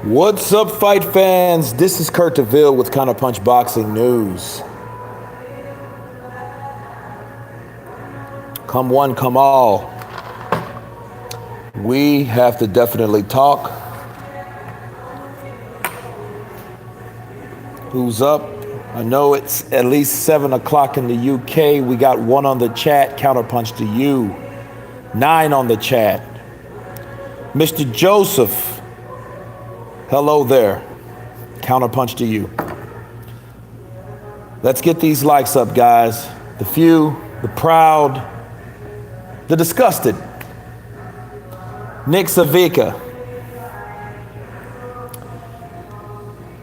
What's up, fight fans? This is Kurt DeVille with Counterpunch Boxing News. Come one, come all. We have to definitely talk. Who's up? I know it's at least 7 o'clock in the UK. We got 1 on the chat. Counterpunch to you. 9 on the chat. Mr. Joseph. Hello there. Counterpunch to you. Let's get these likes up, guys. The few, the proud, the disgusted. Nick Savica.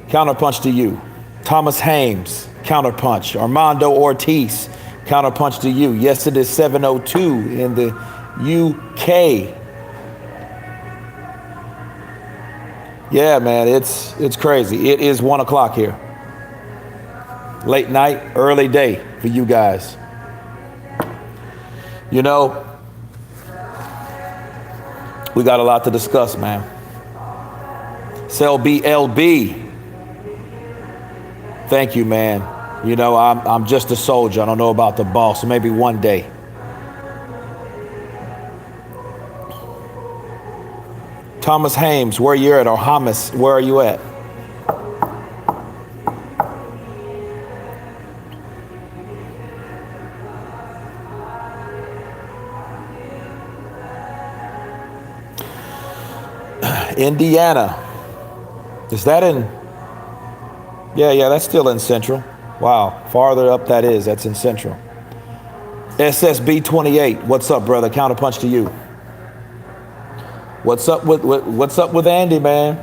Counterpunch to you. Thomas Hames. Counterpunch. Armando Ortiz. Counterpunch to you. Yes, it is 7:02 in the UK. Yeah, man, it's crazy. It is 1 o'clock here. Late night, early day for you guys. You know, we got a lot to discuss, man. Cell BLB. Thank you, man. You know, I'm just a soldier. I don't know about the boss. So maybe one day. Thomas Hames, where you at? Or Hamas, where are you at? Indiana. Is that in? Yeah, that's still in Central. Wow, farther up that is, that's in Central. SSB 28, what's up, brother? Counterpunch to you. What's up with Andy, man?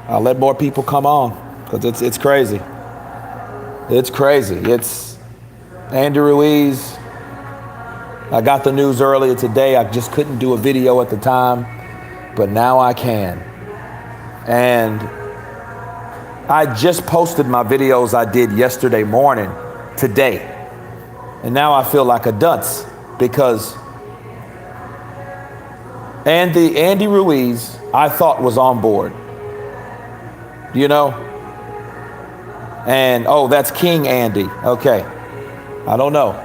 I'll let more people come on because it's crazy. It's crazy. It's Andy Ruiz. I got the news earlier today. I just couldn't do a video at the time, but now I can. And I just posted my videos I did yesterday morning today. And now I feel like a dunce because Andy Ruiz, I thought was on board, you know? And, oh, that's King Andy. Okay. I don't know.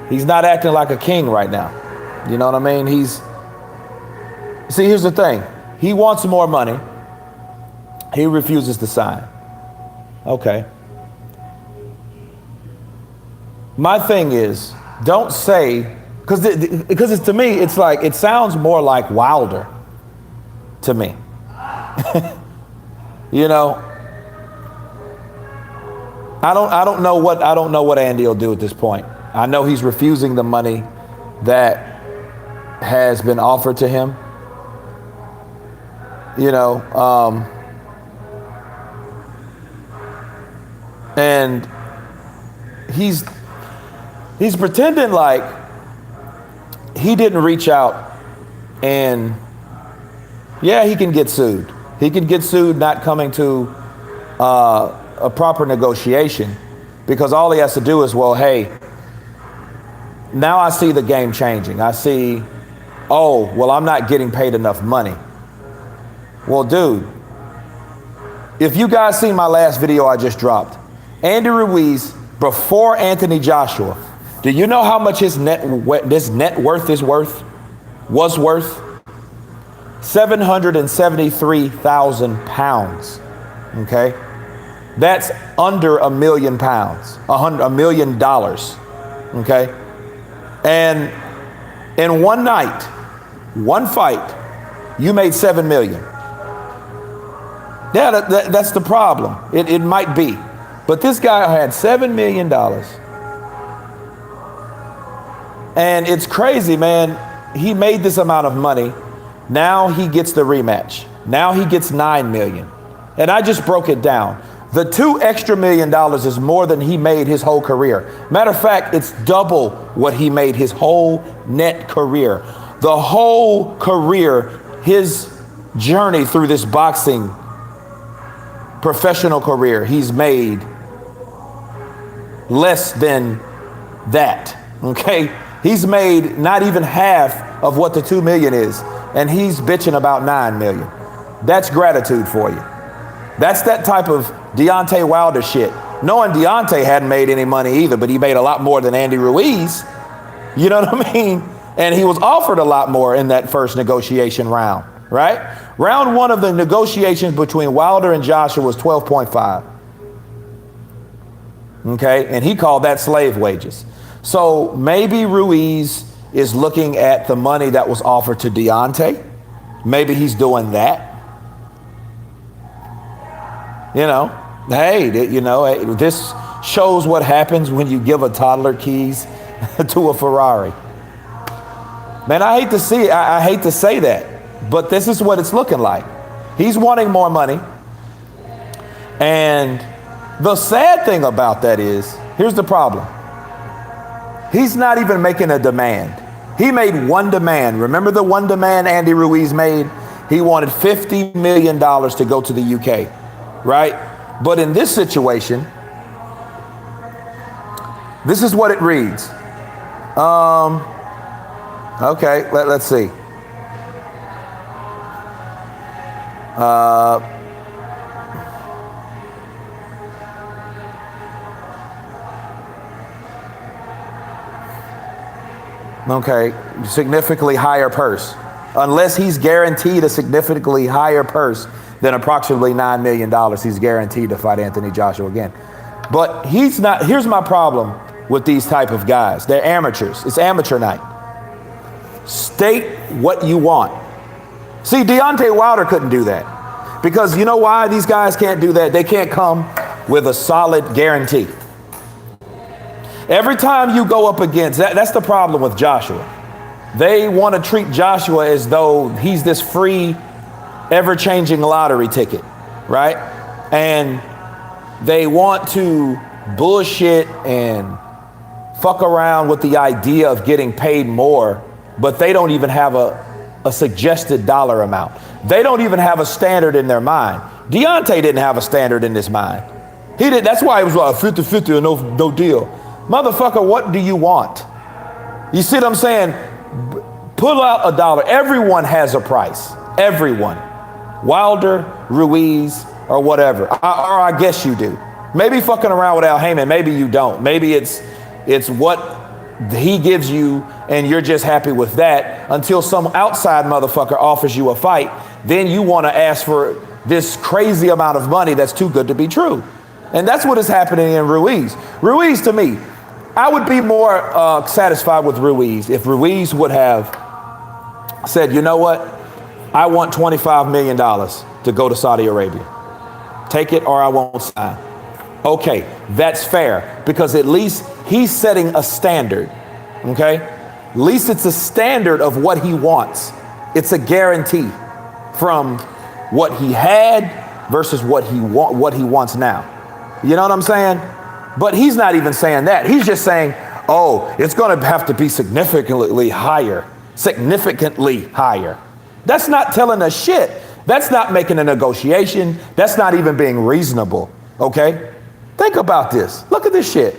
He's not acting like a king right now. You know what I mean? See, here's the thing. He wants more money. He refuses to sign. Okay. My thing is, don't say, because it's, to me, it's like, it sounds more like Wilder to me. You know, I don't know what Andy will do at this point. I know he's refusing the money that has been offered to him. You know, and he's pretending like he didn't reach out, and yeah, he can get sued. He can get sued not coming to a proper negotiation, because all he has to do is, well, hey, now I see the game changing. I see, oh, well, I'm not getting paid enough money. Well, dude, if you guys seen my last video I just dropped, Andy Ruiz, before Anthony Joshua, do you know how much his net worth was worth? 773,000 pounds. Okay, that's under $1 million, $100 million. Okay, and in one night, one fight, you made 7 million. Yeah, that's the problem. It might be, but this guy had $7 million. And it's crazy, man. He made this amount of money. Now he gets the rematch. Now he gets 9 million. And I just broke it down. The $2 extra million is more than he made his whole career. Matter of fact, it's double what he made his whole net career. The whole career, his journey through this boxing professional career, he's made less than that. Okay? He's made not even half of what the 2 million is, and he's bitching about 9 million. That's gratitude for you. That's that type of Deontay Wilder shit. Knowing Deontay hadn't made any money either, but he made a lot more than Andy Ruiz. You know what I mean? And he was offered a lot more in that first negotiation round, right? Round one of the negotiations between Wilder and Joshua was 12.5. Okay, and he called that slave wages. So maybe Ruiz is looking at the money that was offered to Deontay. Maybe he's doing that. You know, hey, you know, this shows what happens when you give a toddler keys to a Ferrari. Man, I hate to see it. I hate to say that, but this is what it's looking like. He's wanting more money. And the sad thing about that is, here's the problem. He's not even making a demand. He made one demand. Remember the one demand Andy Ruiz made? He wanted $50 million to go to the UK, right? But in this situation, this is what it reads. Okay, let's see. Okay, significantly higher purse. Unless he's guaranteed a significantly higher purse than approximately $9 million, he's guaranteed to fight Anthony Joshua again. But he's not. Here's my problem with these type of guys. They're amateurs. It's amateur night. State what you want. See, Deontay Wilder couldn't do that. Because you know why these guys can't do that? They can't come with a solid guarantee. Every time you go up against, that's the problem with Joshua. They want to treat Joshua as though he's this free, ever-changing lottery ticket, right? And they want to bullshit and fuck around with the idea of getting paid more, but they don't even have a suggested dollar amount. They don't even have a standard in their mind. Deontay didn't have a standard in his mind. He did. That's why it was like 50-50 or no deal. Motherfucker, what do you want? You see what I'm saying? Pull out a dollar. Everyone has a price. Everyone. Wilder, Ruiz, or whatever. Or I guess you do. Maybe fucking around with Al Heyman. Maybe you don't. Maybe it's what he gives you and you're just happy with that until some outside motherfucker offers you a fight. Then you want to ask for this crazy amount of money that's too good to be true. And that's what is happening in Ruiz. Ruiz, to me, I would be more satisfied with Ruiz if Ruiz would have said, you know what? I want $25 million to go to Saudi Arabia. Take it or I won't sign. Okay, that's fair because at least he's setting a standard, okay? At least it's a standard of what he wants. It's a guarantee from what he had versus what he wants now. You know what I'm saying? But he's not even saying that. He's just saying, oh, it's going to have to be significantly higher. Significantly higher. That's not telling us shit. That's not making a negotiation. That's not even being reasonable. Okay? Think about this. Look at this shit.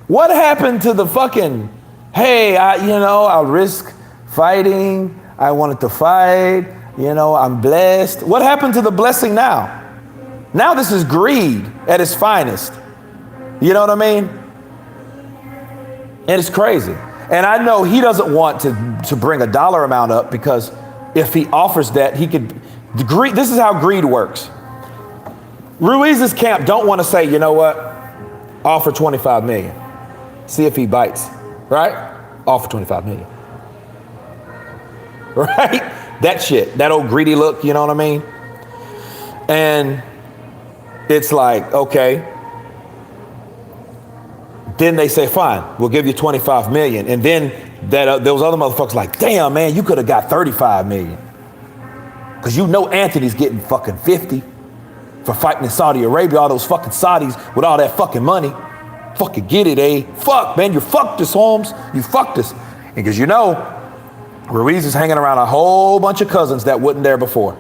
What happened to the fucking, hey, I'll risk fighting. I wanted to fight. I'm blessed. What happened to the blessing now? Now this is greed at its finest. You know what I mean? And it's crazy. And I know he doesn't want to bring a dollar amount up because if he offers that, he could, this is how greed works. Ruiz's camp don't want to say, you know what? Offer 25 million. See if he bites, right? Offer 25 million. Right? That shit, that old greedy look, you know what I mean? And it's like, okay. Then they say, fine, we'll give you 25 million. And then those other motherfuckers like, damn, man, you could have got 35 million. Because Anthony's getting fucking 50 for fighting in Saudi Arabia, all those fucking Saudis with all that fucking money. Fucking get it, eh? Fuck, man, you fucked us, Holmes. You fucked us. And because Ruiz is hanging around a whole bunch of cousins that wasn't there before,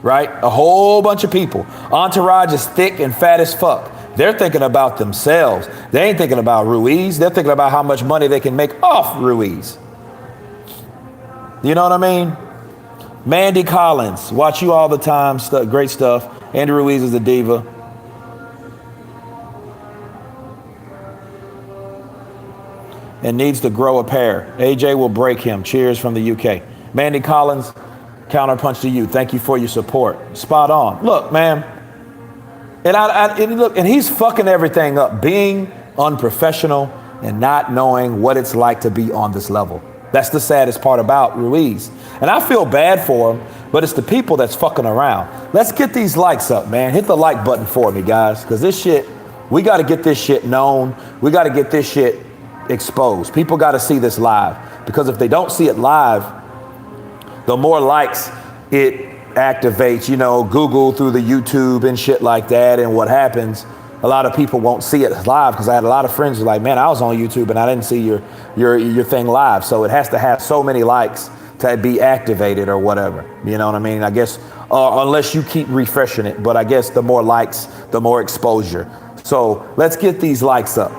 right? A whole bunch of people. Entourage is thick and fat as fuck. They're thinking about themselves. They ain't thinking about Ruiz. They're thinking about how much money they can make off Ruiz. You know what I mean? Mandy Collins, watch you all the time. Great stuff. Andy Ruiz is a diva. And needs to grow a pair. AJ will break him. Cheers from the UK. Mandy Collins, counterpunch to you. Thank you for your support. Spot on. Look, man. And he's fucking everything up. Being unprofessional and not knowing what it's like to be on this level. That's the saddest part about Ruiz. And I feel bad for him, but it's the people that's fucking around. Let's get these likes up, man. Hit the like button for me, guys, because this shit, we got to get this shit known. We got to get this shit exposed. People got to see this live, because if they don't see it live, the more likes it activates, Google through the YouTube and shit like that. And what happens, a lot of people won't see it live, because I had a lot of friends who were like, man, I was on YouTube and I didn't see your thing live. So it has to have so many likes to be activated or whatever. You know what I mean? I guess, unless you keep refreshing it, but I guess the more likes, the more exposure. So let's get these likes up,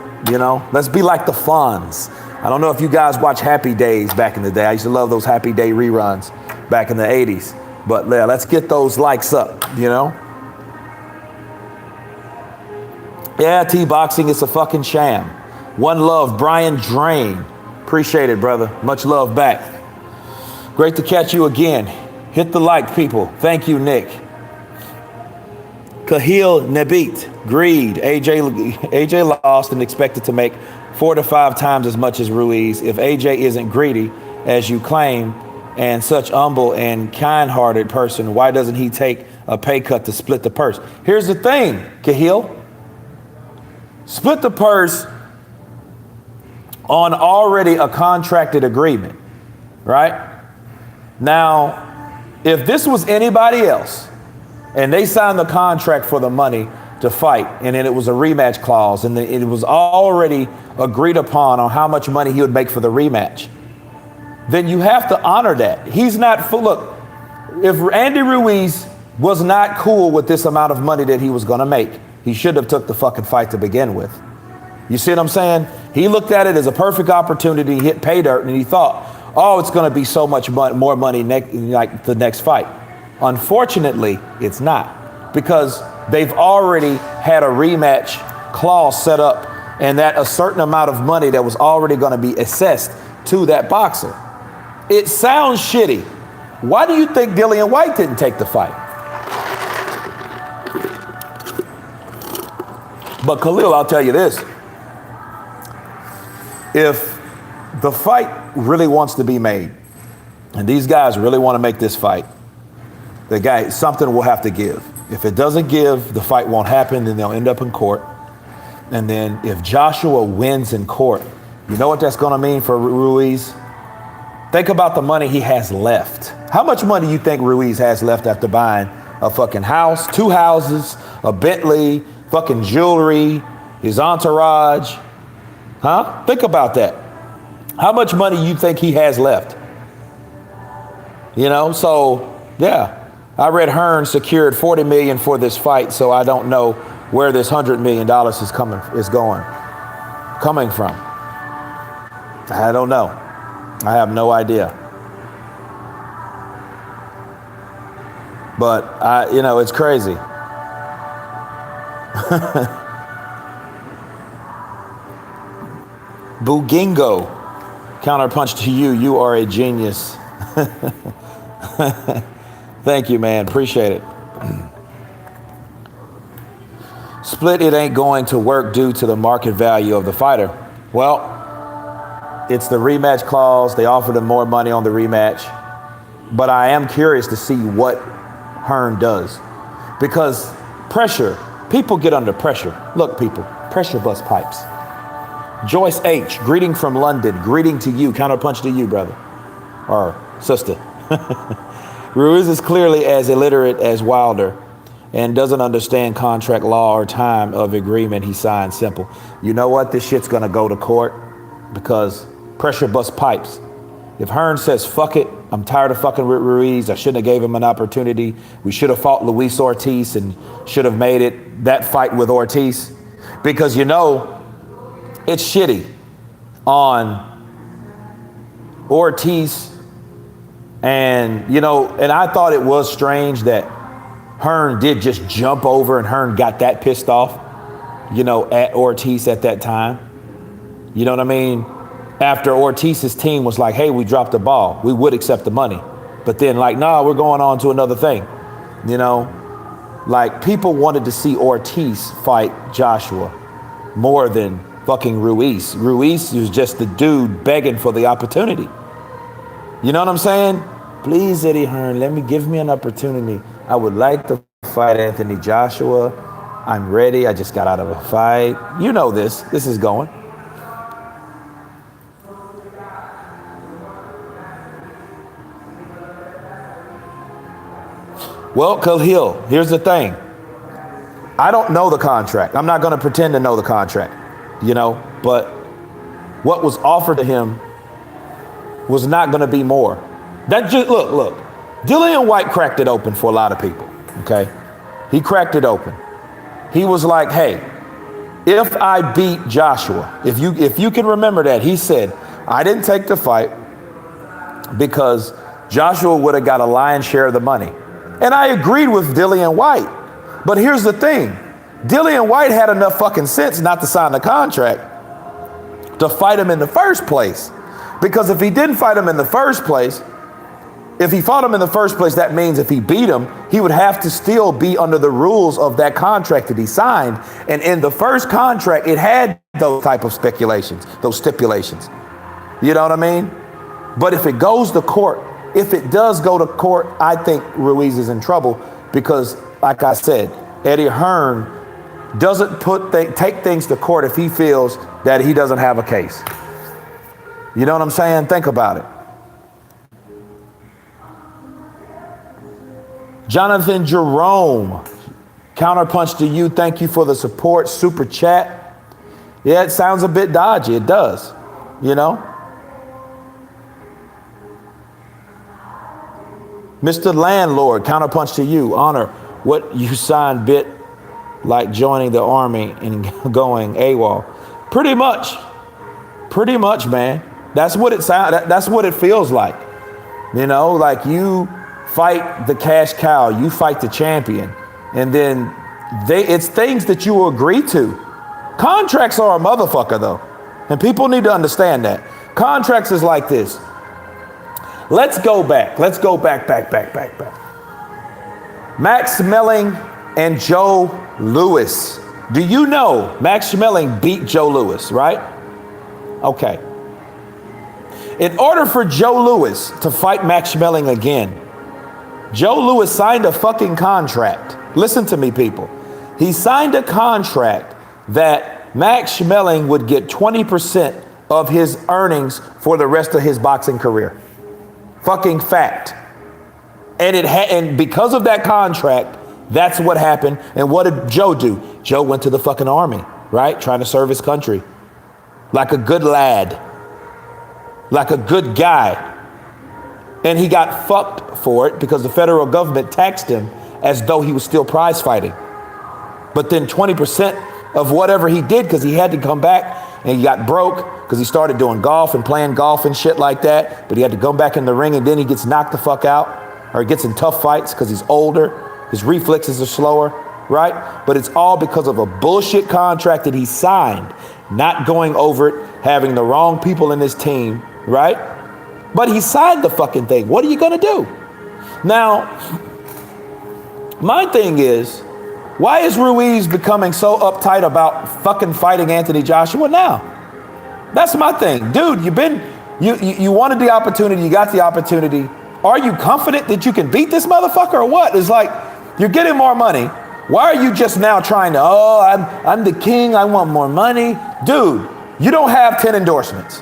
let's be like the Fonz. I don't know if you guys watch Happy Days back in the day. I used to love those Happy Day reruns back in the 80s, but yeah, let's get those likes up, Yeah, T-boxing is a fucking sham. One love, Brian Drain. Appreciate it, brother. Much love back. Great to catch you again. Hit the like, people. Thank you, Nick. Kahil Nebit, greed. AJ lost and expected to make 4 to 5 times as much as Ruiz. If AJ isn't greedy, as you claim, and such humble and kind-hearted person, why doesn't he take a pay cut to split the purse? Here's the thing, Kahil. Split the purse on already a contracted agreement, right? Now, if this was anybody else and they signed the contract for the money to fight, and then it was a rematch clause, and it was already agreed upon on how much money he would make for the rematch, then you have to honor that. He's not full. Look, if Andy Ruiz was not cool with this amount of money that he was going to make, he should have took the fucking fight to begin with. You see what I'm saying? He looked at it as a perfect opportunity, hit pay dirt, and he thought, oh, it's going to be so much more money like the next fight. Unfortunately, it's not, because they've already had a rematch clause set up, and that a certain amount of money that was already going to be assessed to that boxer. It sounds shitty. Why do you think Dillian White didn't take the fight? But Khalil, I'll tell you this. If the fight really wants to be made, and these guys really want to make this fight, something will have to give. If it doesn't give, the fight won't happen, then they'll end up in court. And then if Joshua wins in court, you know what that's going to mean for Ruiz? Think about the money he has left. How much money you think Ruiz has left after buying a fucking house, 2 houses, a Bentley, fucking jewelry, his entourage? Huh? Think about that. How much money you think he has left? So yeah. I read Hearn secured $40 million for this fight, so I don't know where this $100 million is coming from. I don't know. I have no idea. But it's crazy. Bugingo, counterpunch to you. You are a genius. Thank you, man. Appreciate it. Split, it ain't going to work due to the market value of the fighter. Well, it's the rematch clause. They offered him more money on the rematch. But I am curious to see what Hearn does. Because pressure, people get under pressure. Look, people, pressure bust pipes. Joyce H., greeting from London. Greeting to you. Counterpunch to you, brother. Or sister. Ruiz is clearly as illiterate as Wilder and doesn't understand contract law or time of agreement he signed. Simple. You know what? This shit's going to go to court because pressure busts pipes. If Hearn says, fuck it, I'm tired of fucking with Ruiz, I shouldn't have gave him an opportunity. We should have fought Luis Ortiz and should have made it that fight with Ortiz. Because it's shitty on Ortiz And, you know, and I thought it was strange that Hearn did just jump over and Hearn got that pissed off, you know, at Ortiz at that time. You know what I mean? After Ortiz's team was like, hey, we dropped the ball, we would accept the money. But then like, nah, we're going on to another thing. You know, like people wanted to see Ortiz fight Joshua more than fucking Ruiz. Ruiz was just the dude begging for the opportunity. You know what I'm saying? Please, Eddie Hearn, give me an opportunity. I would like to fight Anthony Joshua. I'm ready. I just got out of a fight. You know this. This is going. Well, Khalil, here's the thing. I don't know the contract. I'm not going to pretend to know the contract, you know, but what was offered to him was not going to be more. That just, look, Dillian White cracked it open for a lot of people, okay? He cracked it open. He was like, hey, if I beat Joshua, if you can remember that, he said, I didn't take the fight because Joshua would have got a lion's share of the money. And I agreed with Dillian White. But here's the thing. Dillian White had enough fucking sense not to sign the contract to fight him in the first place. Because if he didn't fight him in the first place, if he fought him in the first place, that means if he beat him, he would have to still be under the rules of that contract that he signed. And in the first contract, it had those type of speculations, those stipulations. You know what I mean? But if it goes to court, if it does go to court, I think Ruiz is in trouble because, like I said, Eddie Hearn doesn't take things to court if he feels that he doesn't have a case. You know what I'm saying? Think about it. Jonathan Jerome, counterpunch to you. Thank you for the support. Super chat. Yeah, it sounds a bit dodgy. It does, you know. Mr. Landlord, counterpunch to you. Honor, what you signed bit like joining the army and going AWOL. Pretty much, man. That's what it sounds. That's what it feels like. You know, like you fight the cash cow, you fight the champion, and then it's things that you agree to. Contracts are a motherfucker though, and people need to understand that. Contracts is like this. Let's go back. Max Schmeling and Joe Louis. Do you know Max Schmeling beat Joe Louis, right? Okay. In order for Joe Louis to fight Max Schmeling again, Joe Louis signed a fucking contract. Listen to me, people. He signed a contract that Max Schmeling would get 20% of his earnings for the rest of his boxing career. Fucking fact. And because of that contract, that's what happened. And what did Joe do? Joe went to the fucking army, right? Trying to serve his country. Like a good lad. Like a good guy. And he got fucked for it because the federal government taxed him as though he was still prize fighting. But then 20% of whatever he did, because he had to come back and he got broke because he started doing golf and playing golf and shit like that. But he had to come back in the ring and then he gets knocked the fuck out or he gets in tough fights because he's older. His reflexes are slower, right? But it's all because of a bullshit contract that he signed, not going over it, having the wrong people in his team, right? But he signed the fucking thing. What are you going to do? Now, my thing is, why is Ruiz becoming so uptight about fucking fighting Anthony Joshua now? That's my thing. Dude, you wanted the opportunity, you got the opportunity. Are you confident that you can beat this motherfucker or what? It's like, you're getting more money. Why are you just now trying to, I'm the king, I want more money? Dude, you don't have 10 endorsements.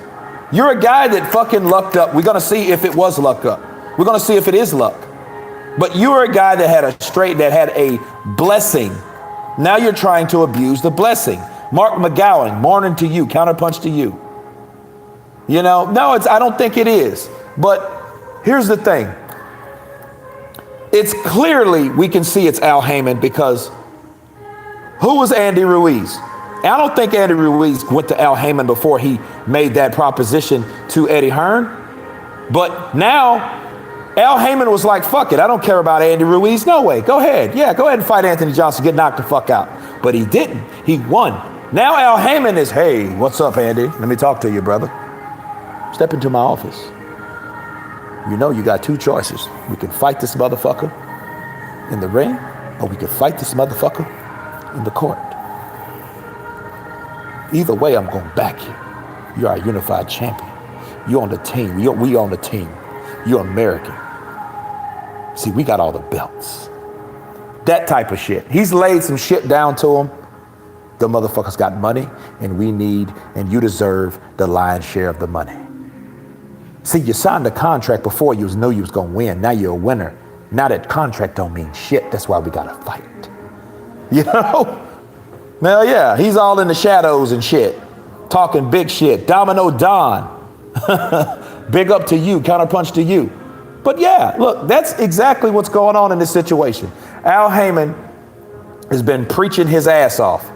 You're a guy that fucking lucked up. We're going to see if it was luck up. We're going to see if it is luck. But you were a guy that had a blessing. Now you're trying to abuse the blessing. Mark McGowan, morning to you, counterpunch to you. You know, no, I don't think it is. But here's the thing. It's clearly, we can see it's Al Heyman because who was Andy Ruiz? I don't think Andy Ruiz went to Al Heyman before he made that proposition to Eddie Hearn. But now Al Heyman was like, fuck it, I don't care about Andy Ruiz. No way, go ahead. Yeah, go ahead and fight Anthony Johnson, get knocked the fuck out. But he didn't, he won. Now Al Heyman is, hey, what's up, Andy? Let me talk to you, brother. Step into my office. You know you got two choices. We can fight this motherfucker in the ring, or we can fight this motherfucker in the court. Either way, I'm going to back you. You are a unified champion. You on the team. We on the team. You're American. See, we got all the belts. That type of shit. He's laid some shit down to him. The motherfuckers got money, and we need, and you deserve the lion's share of the money. See, you signed a contract before you knew you was going to win. Now you're a winner. Now that contract don't mean shit. That's why we got to fight. You know? Well, yeah, he's all in the shadows and shit. Talking big shit. Domino Don. Big up to you. Counterpunch to you. But yeah, look, that's exactly what's going on in this situation. Al Heyman has been preaching his ass off.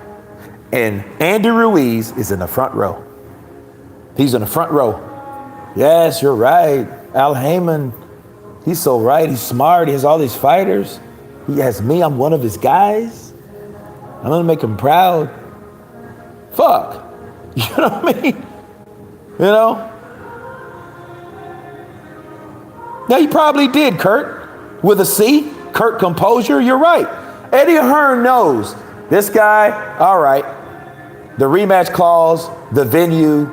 And Andy Ruiz is in the front row. He's in the front row. Yes, you're right. Al Heyman, he's so right. He's smart. He has all these fighters. He has me. I'm one of his guys. I'm going to make him proud. Fuck. You know what I mean? You know? Now, he probably did, Kurt. With a C. Kurt Composure. You're right. Eddie Hearn knows. This guy, all right. The rematch clause, the venue.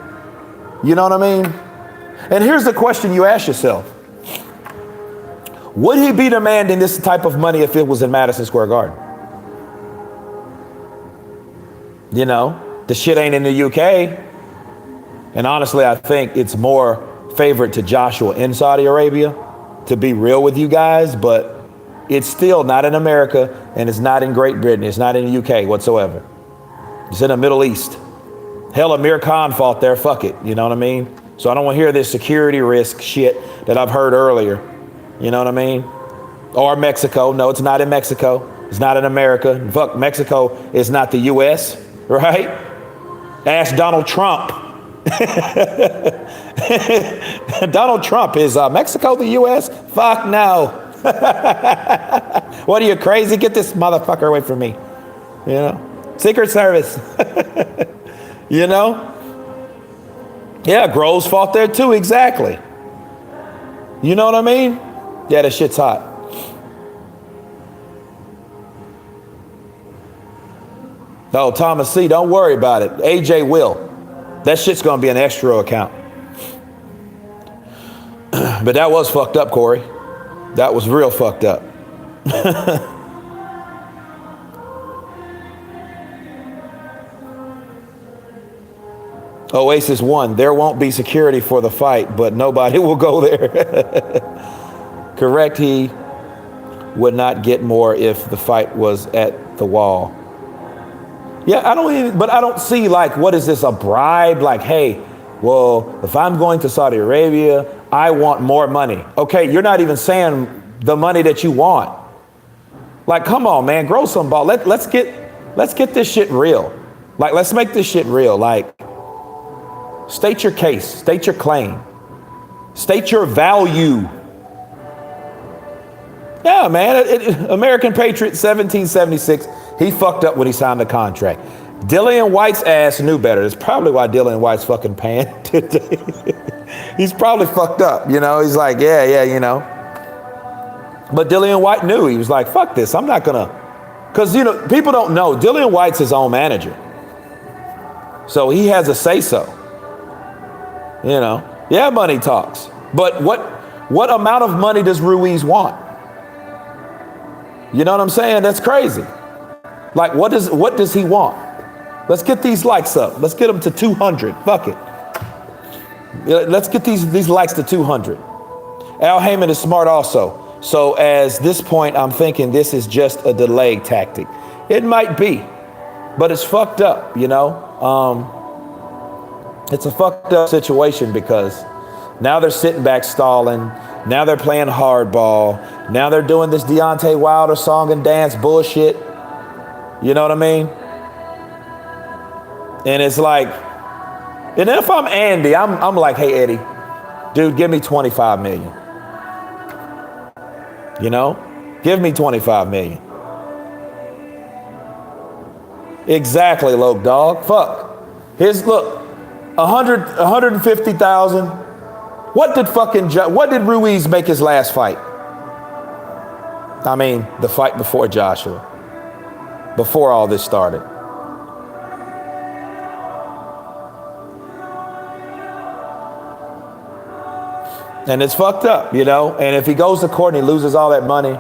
You know what I mean? And here's the question you ask yourself. Would he be demanding this type of money if it was in Madison Square Garden? You know, the shit ain't in the UK. And honestly, I think it's more favorite to Joshua in Saudi Arabia, to be real with you guys, but it's still not in America, and it's not in Great Britain. It's not in the UK whatsoever. It's in the Middle East. Hell, Amir Khan fought there. Fuck it. You know what I mean? So I don't want to hear this security risk shit that I've heard earlier. You know what I mean? Or Mexico. No, it's not in Mexico. It's not in America. Fuck, Mexico is not the US, right? Ask Donald Trump. Donald Trump, is Mexico the US? Fuck no. What are you, crazy? Get this motherfucker away from me. You know? Secret Service. You know? Yeah, Groves fought there too, exactly. You know what I mean? Yeah, that shit's hot. No, Thomas C., don't worry about it. AJ will. That shit's gonna be an extra account. But that was fucked up, Corey. That was real fucked up. Oasis 1, there won't be security for the fight, but nobody will go there. Correct, he would not get more if the fight was at the wall. Yeah, I don't see, like, what is this, a bribe? Like, hey, well, if I'm going to Saudi Arabia, I want more money. Okay, you're not even saying the money that you want. Like, come on, man, grow some ball. Let's get this shit real. Like, let's make this shit real. Like, state your case, state your claim, state your value. Yeah, man, American Patriot, 1776, he fucked up when he signed the contract. Dillian White's ass knew better. That's probably why Dillian White's fucking paying today. He's probably fucked up, you know? He's like, yeah, you know. But Dillian White knew. He was like, fuck this, I'm not gonna. Because, you know, people don't know, Dillian White's his own manager. So he has a say-so. You know, yeah, money talks. But what amount of money does Ruiz want? You know what I'm saying? That's crazy. Like, what does he want? Let's get these likes up. Let's get them to 200. Fuck it. Let's get these likes to 200. Al Heyman is smart also. So as this point, I'm thinking this is just a delay tactic. It might be, but it's fucked up, you know? It's a fucked up situation because now they're sitting back stalling. Now they're playing hardball. Now they're doing this Deontay Wilder song and dance bullshit. You know what I mean? And it's like, and if I'm Andy, I'm like, hey, Eddie, dude, give me 25 million. You know, give me 25 million. Exactly, Loke Dog. Fuck. Here's, look, 150,000. What did Ruiz make his last fight? I mean, the fight before Joshua, before all this started. And it's fucked up, you know? And if he goes to court and he loses all that money,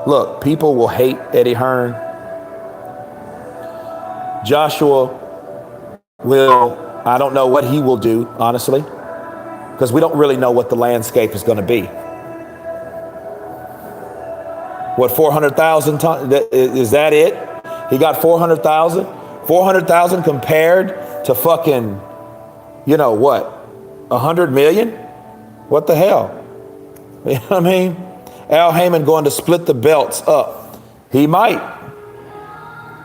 look, people will hate Eddie Hearn. Joshua will, I don't know what he will do, honestly, because we don't really know what the landscape is going to be. What, 400,000 is that it? He got 400,000? 400,000 compared to fucking, you know what, 100 million? What the hell? You know what I mean? Al Heyman going to split the belts up. He might.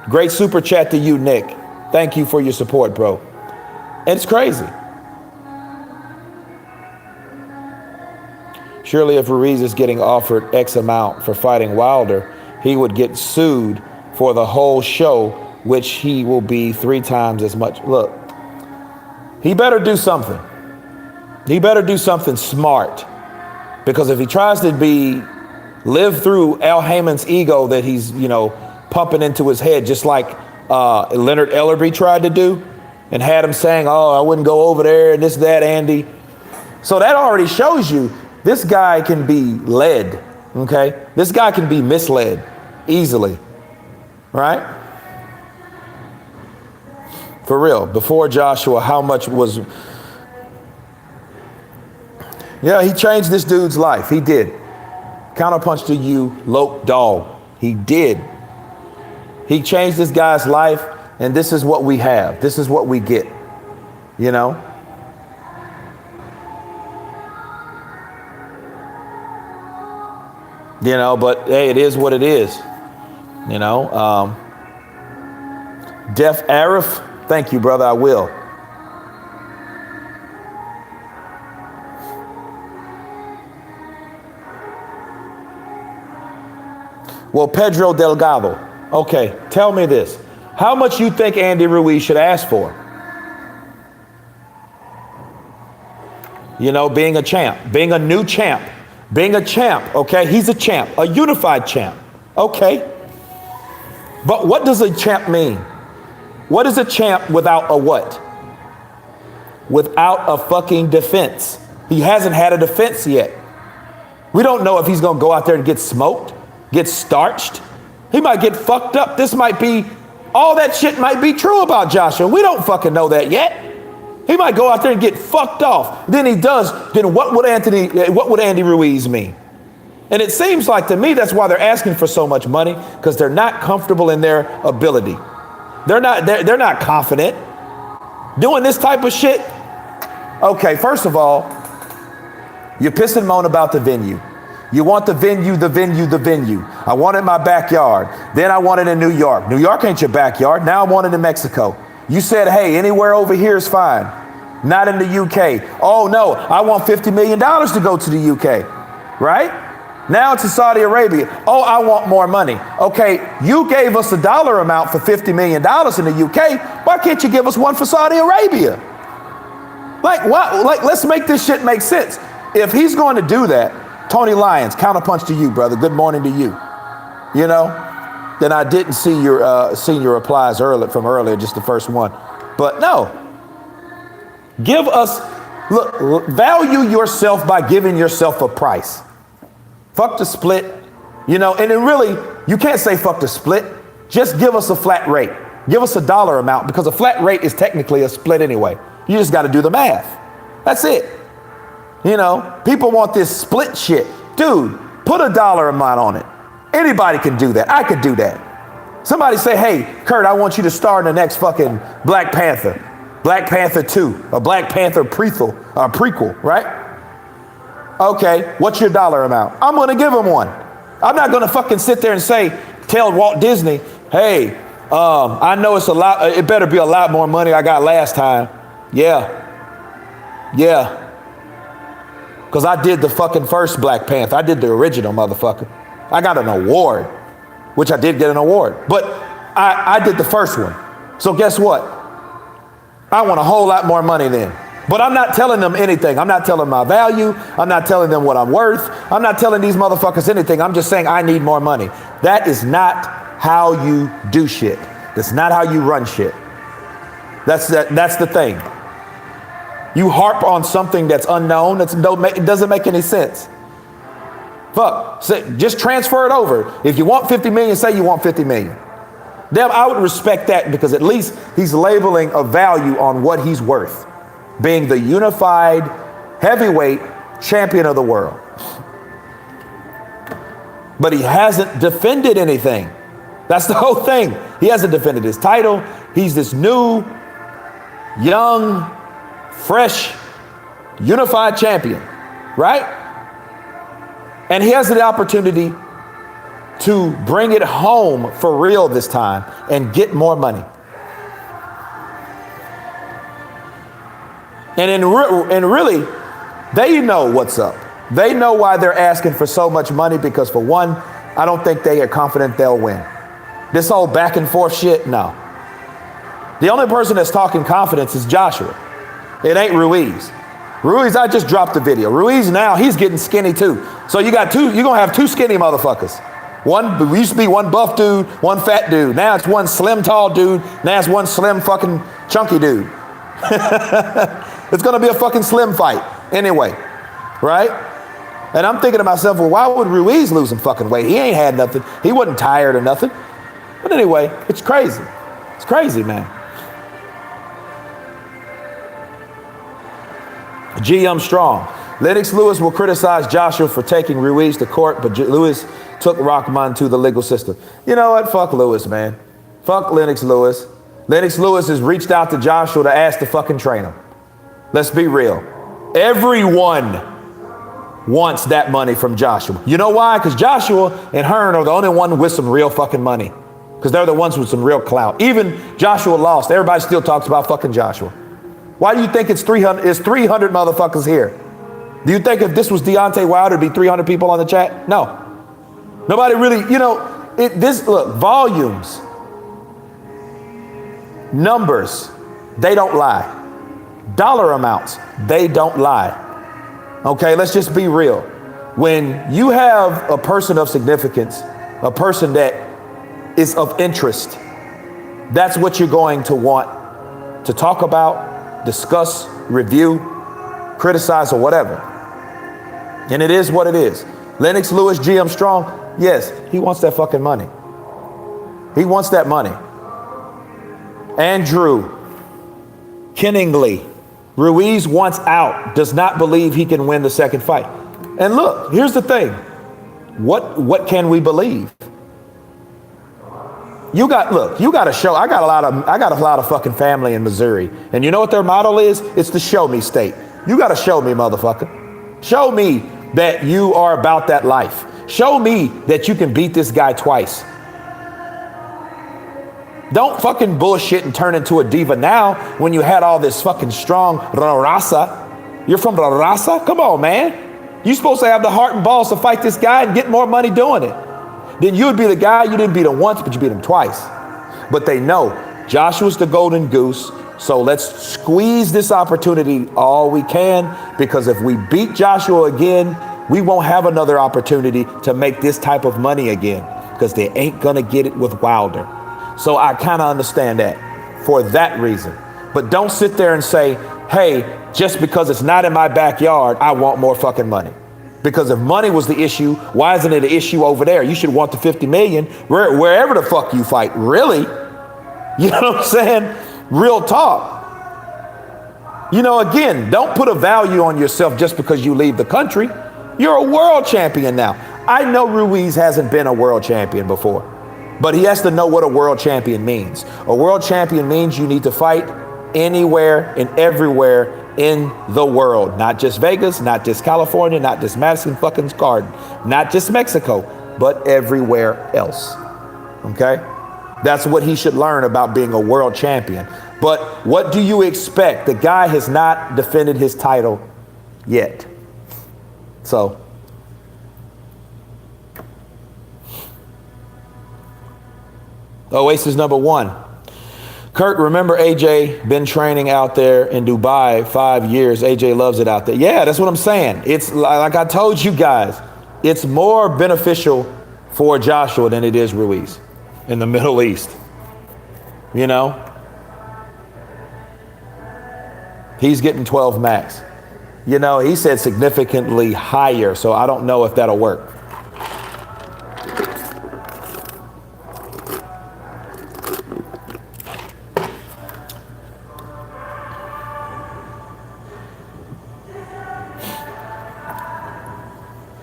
Great super chat to you, Nick. Thank you for your support, bro. And it's crazy. Surely if Ruiz is getting offered X amount for fighting Wilder, he would get sued for the whole show, which he will be 3 times as much. Look, he better do something. He better do something smart. Because if he tries to live through Al Heyman's ego that he's, you know, pumping into his head, just like Leonard Ellerby tried to do, and had him saying, oh, I wouldn't go over there, and this, that, Andy. So that already shows you this guy can be led, okay? This guy can be misled easily, right? For real, before Joshua, how much was... Yeah, he changed this dude's life. He did. Counterpunch to you, Loke Dog. He did. He changed this guy's life, and this is what we have. This is what we get, you know? You know, but hey, it is what it is, you know? Def Arif, thank you, brother, I will. Well, Pedro Delgado, okay, tell me this. How much you think Andy Ruiz should ask for? You know, being a champ, being a new champ, being a champ, okay? He's a champ, a unified champ, okay? But what does a champ mean? What is a champ without a what? Without a fucking defense. He hasn't had a defense yet. We don't know if he's gonna go out there and get smoked, get starched. He might get fucked up. This might be, all that shit might be true about Joshua. We don't fucking know that yet. He might go out there and get fucked off. Then he does, then what would Andy Ruiz mean? And it seems like to me that's why they're asking for so much money, because they're not comfortable in their ability. They're not confident. Doing this type of shit. Okay, first of all, you piss and moan about the venue. You want the venue. I want it in my backyard. Then I want it in New York. New York ain't your backyard. Now I want it in Mexico. You said, hey, anywhere over here is fine. Not in the UK. Oh no, I want $50 million to go to the UK, right? Now it's to Saudi Arabia. Oh, I want more money. Okay, you gave us a dollar amount for $50 million in the UK. Why can't you give us one for Saudi Arabia? Like what? Like, let's make this shit make sense. If he's going to do that, Tony Lyons, counterpunch to you, brother. Good morning to you. You know, then I didn't see your replies from earlier, just the first one. But no, give us, look, value yourself by giving yourself a price. Fuck the split, you know, and then really, you can't say fuck the split. Just give us a flat rate. Give us a dollar amount, because a flat rate is technically a split anyway. You just got to do the math. That's it. You know, people want this split shit. Dude, put a dollar amount on it. Anybody can do that. I could do that. Somebody say, hey, Kurt, I want you to star in the next fucking Black Panther. Black Panther 2, a Black Panther prequel, right? Okay, what's your dollar amount? I'm going to give him one. I'm not going to fucking sit there and tell Walt Disney, hey, I know it better be a lot more money I got last time. Yeah. Because I did the fucking first Black Panther. I did the original, motherfucker. I got an award, which I did get an award. But I did the first one. So guess what? I want a whole lot more money then. But I'm not telling them anything. I'm not telling my value. I'm not telling them what I'm worth. I'm not telling these motherfuckers anything. I'm just saying I need more money. That is not how you do shit. That's not how you run shit. That's the thing. You harp on something that's unknown. It doesn't make any sense. Fuck. Just transfer it over. If you want 50 million, say you want 50 million. Then I would respect that, because at least he's labeling a value on what he's worth, being the unified heavyweight champion of the world. But he hasn't defended anything. That's the whole thing. He hasn't defended his title. He's this new, young, fresh, unified champion, right? And he has the opportunity to bring it home for real this time and get more money. And really, they know what's up. They know why they're asking for so much money, because for one, I don't think they are confident they'll win. This whole back and forth shit, no. The only person that's talking confidence is Joshua. It ain't Ruiz. Ruiz, I just dropped the video. Ruiz now, he's getting skinny too. So you're gonna have two skinny motherfuckers. One, we used to be one buff dude, one fat dude. Now it's one slim tall dude. Now it's one slim fucking chunky dude. It's gonna be a fucking slim fight anyway, right? And I'm thinking to myself, well, why would Ruiz lose some fucking weight? He ain't had nothing. He wasn't tired or nothing. But anyway, it's crazy. It's crazy, man. GM Strong. Lennox Lewis will criticize Joshua for taking Ruiz to court, but Lewis took Rahman to the legal system. You know what? Fuck Lewis, man. Fuck Lennox Lewis. Lennox Lewis has reached out to Joshua to ask to fucking train him. Let's be real. Everyone wants that money from Joshua. You know why? Because Joshua and Hearn are the only one with some real fucking money. Because they're the ones with some real clout. Even Joshua lost. Everybody still talks about fucking Joshua. Why do you think it's 300? It's 300 motherfuckers here. Do you think if this was Deontay Wilder, it'd be 300 people on the chat? No. Nobody really, look, volumes, numbers, they don't lie. Dollar amounts, they don't lie. Okay, let's just be real. When you have a person of significance, a person that is of interest, that's what you're going to want to talk about, discuss, review, criticize, or whatever. And it is what it is. Lennox Lewis, GM Strong, yes, he wants that fucking money. He wants that money. Andrew Kenningley, Ruiz wants out, does not believe he can win the second fight. And look, here's the thing. What can we believe? You got to show. I got a lot of fucking family in Missouri. And you know what their motto is? It's the show me state. You got to show me, motherfucker. Show me that you are about that life. Show me that you can beat this guy twice. Don't fucking bullshit and turn into a diva now when you had all this fucking strong raza. You're from the raza? Come on, man. You're supposed to have the heart and balls to fight this guy and get more money doing it. Then you would be the guy, you didn't beat him once, but you beat him twice. But they know Joshua's the golden goose. So let's squeeze this opportunity all we can, because if we beat Joshua again, we won't have another opportunity to make this type of money again, because they ain't gonna get it with Wilder. So I kind of understand that for that reason. But don't sit there and say, hey, just because it's not in my backyard, I want more fucking money. Because if money was the issue, why isn't it an issue over there? You should want the 50 million wherever the fuck you fight. Really? You know what I'm saying? Real talk. Again, don't put a value on yourself just because you leave the country. You're a world champion now. I know Ruiz hasn't been a world champion before, but he has to know what a world champion means. A world champion means you need to fight anywhere and everywhere in the world. Not just Vegas, not just California, not just Madison fucking Garden, not just Mexico, but everywhere else. Okay? That's what he should learn about being a world champion. But what do you expect? The guy has not defended his title yet. So, Oasis number 1. Kurt, remember AJ been training out there in Dubai 5 years. AJ loves it out there. Yeah, that's what I'm saying. It's like I told you guys, it's more beneficial for Joshua than it is Ruiz in the Middle East. You know, he's getting 12 max. You know, he said significantly higher, so I don't know if that'll work.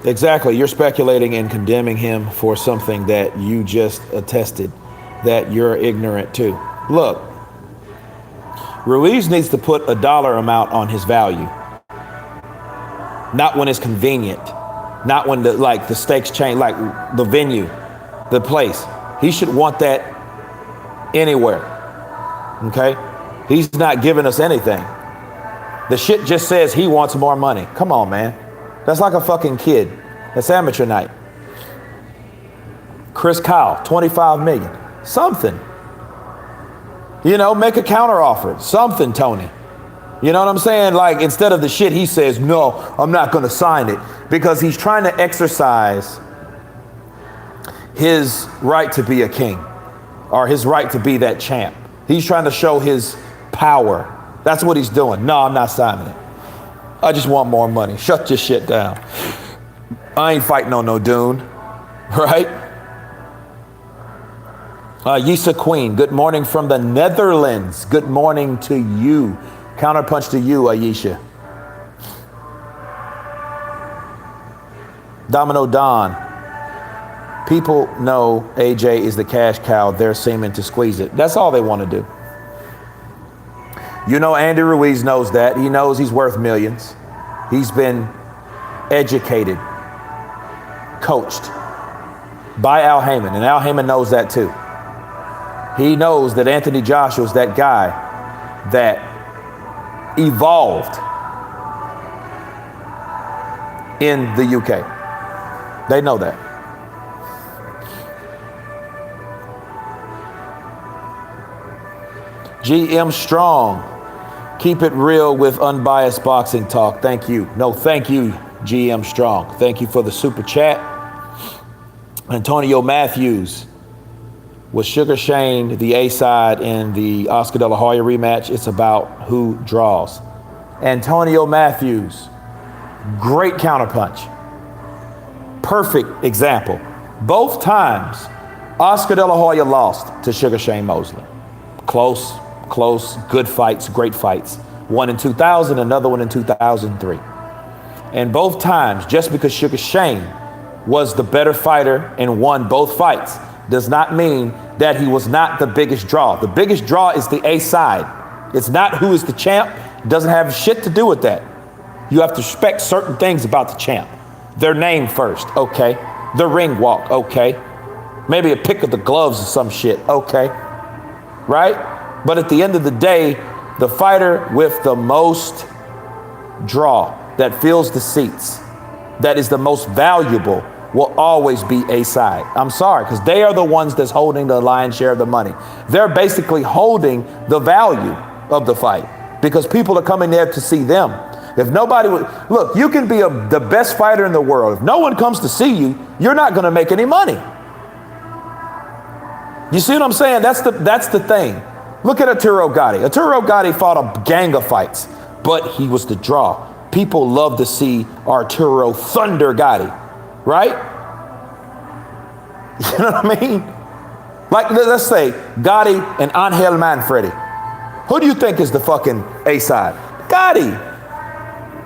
Exactly. You're speculating and condemning him for something that you just attested that you're ignorant to. Look, Ruiz needs to put a dollar amount on his value. Not when it's convenient. Not when the stakes change, like the venue, the place. He should want that anywhere. Okay? He's not giving us anything. The shit just says he wants more money. Come on, man. That's like a fucking kid. That's amateur night. Chris Kyle, 25 million. Something. You know, make a counter offer. Something, Tony. You know what I'm saying? Like, instead of the shit he says, no, I'm not going to sign it. Because he's trying to exercise his right to be a king. Or his right to be that champ. He's trying to show his power. That's what he's doing. No, I'm not signing it. I just want more money. Shut your shit down. I ain't fighting on no Dune, right? Yisa Queen, good morning from the Netherlands. Good morning to you. Counterpunch to you, Ayesha. Domino Don. People know AJ is the cash cow. They're seeming to squeeze it. That's all they want to do. You know, Andy Ruiz knows that. He knows he's worth millions. He's been educated, coached by Al Heyman, and Al Heyman knows that too. He knows that Anthony Joshua's that guy that evolved in the UK. They know that. GM Strong. Keep it real with unbiased boxing talk. Thank you. No, thank you, GM Strong. Thank you for the super chat. Antonio Matthews. Was Sugar Shane the A-side in the Oscar De La Hoya rematch? It's about who draws. Antonio Matthews. Great counterpunch. Perfect example. Both times, Oscar De La Hoya lost to Sugar Shane Mosley. Close, good fights, great fights. One in 2000, another one in 2003. And both times, just because Sugar Shane was the better fighter and won both fights, does not mean that he was not the biggest draw. The biggest draw is the A side. It's not who is the champ. It doesn't have shit to do with that. You have to respect certain things about the champ. Their name first, okay. The ring walk, okay. Maybe a pick of the gloves or some shit, okay. Right? But at the end of the day, the fighter with the most draw, that fills the seats, that is the most valuable, will always be A side. I'm sorry, because they are the ones that's holding the lion's share of the money. They're basically holding the value of the fight because people are coming there to see them. If nobody would, look, you can be the best fighter in the world. If no one comes to see you, you're not going to make any money. You see what I'm saying? That's the thing. Look at Arturo Gatti. Arturo Gatti fought a gang of fights, but he was the draw. People love to see Arturo Thunder Gatti, right? You know what I mean? Like, let's say Gotti and Angel Manfredi. Who do you think is the fucking A side? Gotti.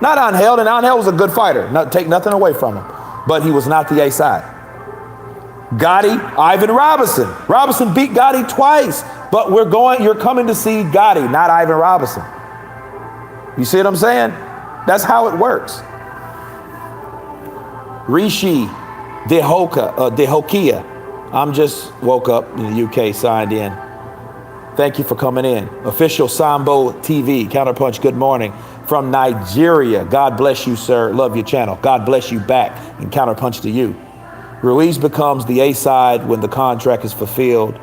Not Angel, and Angel was a good fighter. Take nothing away from him. But he was not the A side. Gotti, Ivan Robinson. Robinson beat Gotti twice. But you're coming to see Gotti, not Ivan Robinson. You see what I'm saying? That's how it works. Rishi Dehokia. I'm just woke up in the UK, signed in. Thank you for coming in. Official Sambo TV, Counterpunch, good morning. from Nigeria. God bless you, sir. Love your channel. God bless you back, and counterpunch to you. Ruiz becomes the A-side when the contract is fulfilled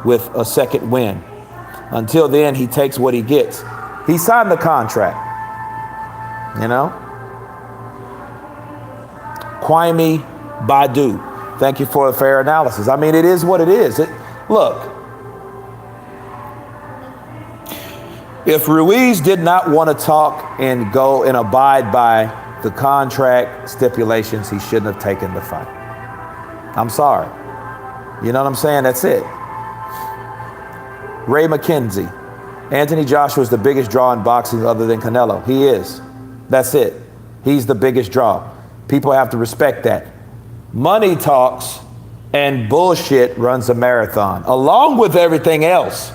with a second win. Until then, he takes what he gets. He signed the contract, you know? Kwame Badu, thank you for a fair analysis. I mean, it is what it is. Look, if Ruiz did not want to talk and go and abide by the contract stipulations, he shouldn't have taken the fight. I'm sorry. You know what I'm saying? That's it. Ray McKenzie. Anthony Joshua is the biggest draw in boxing other than Canelo. He is. That's it. He's the biggest draw. People have to respect that. Money talks and bullshit runs a marathon, along with everything else.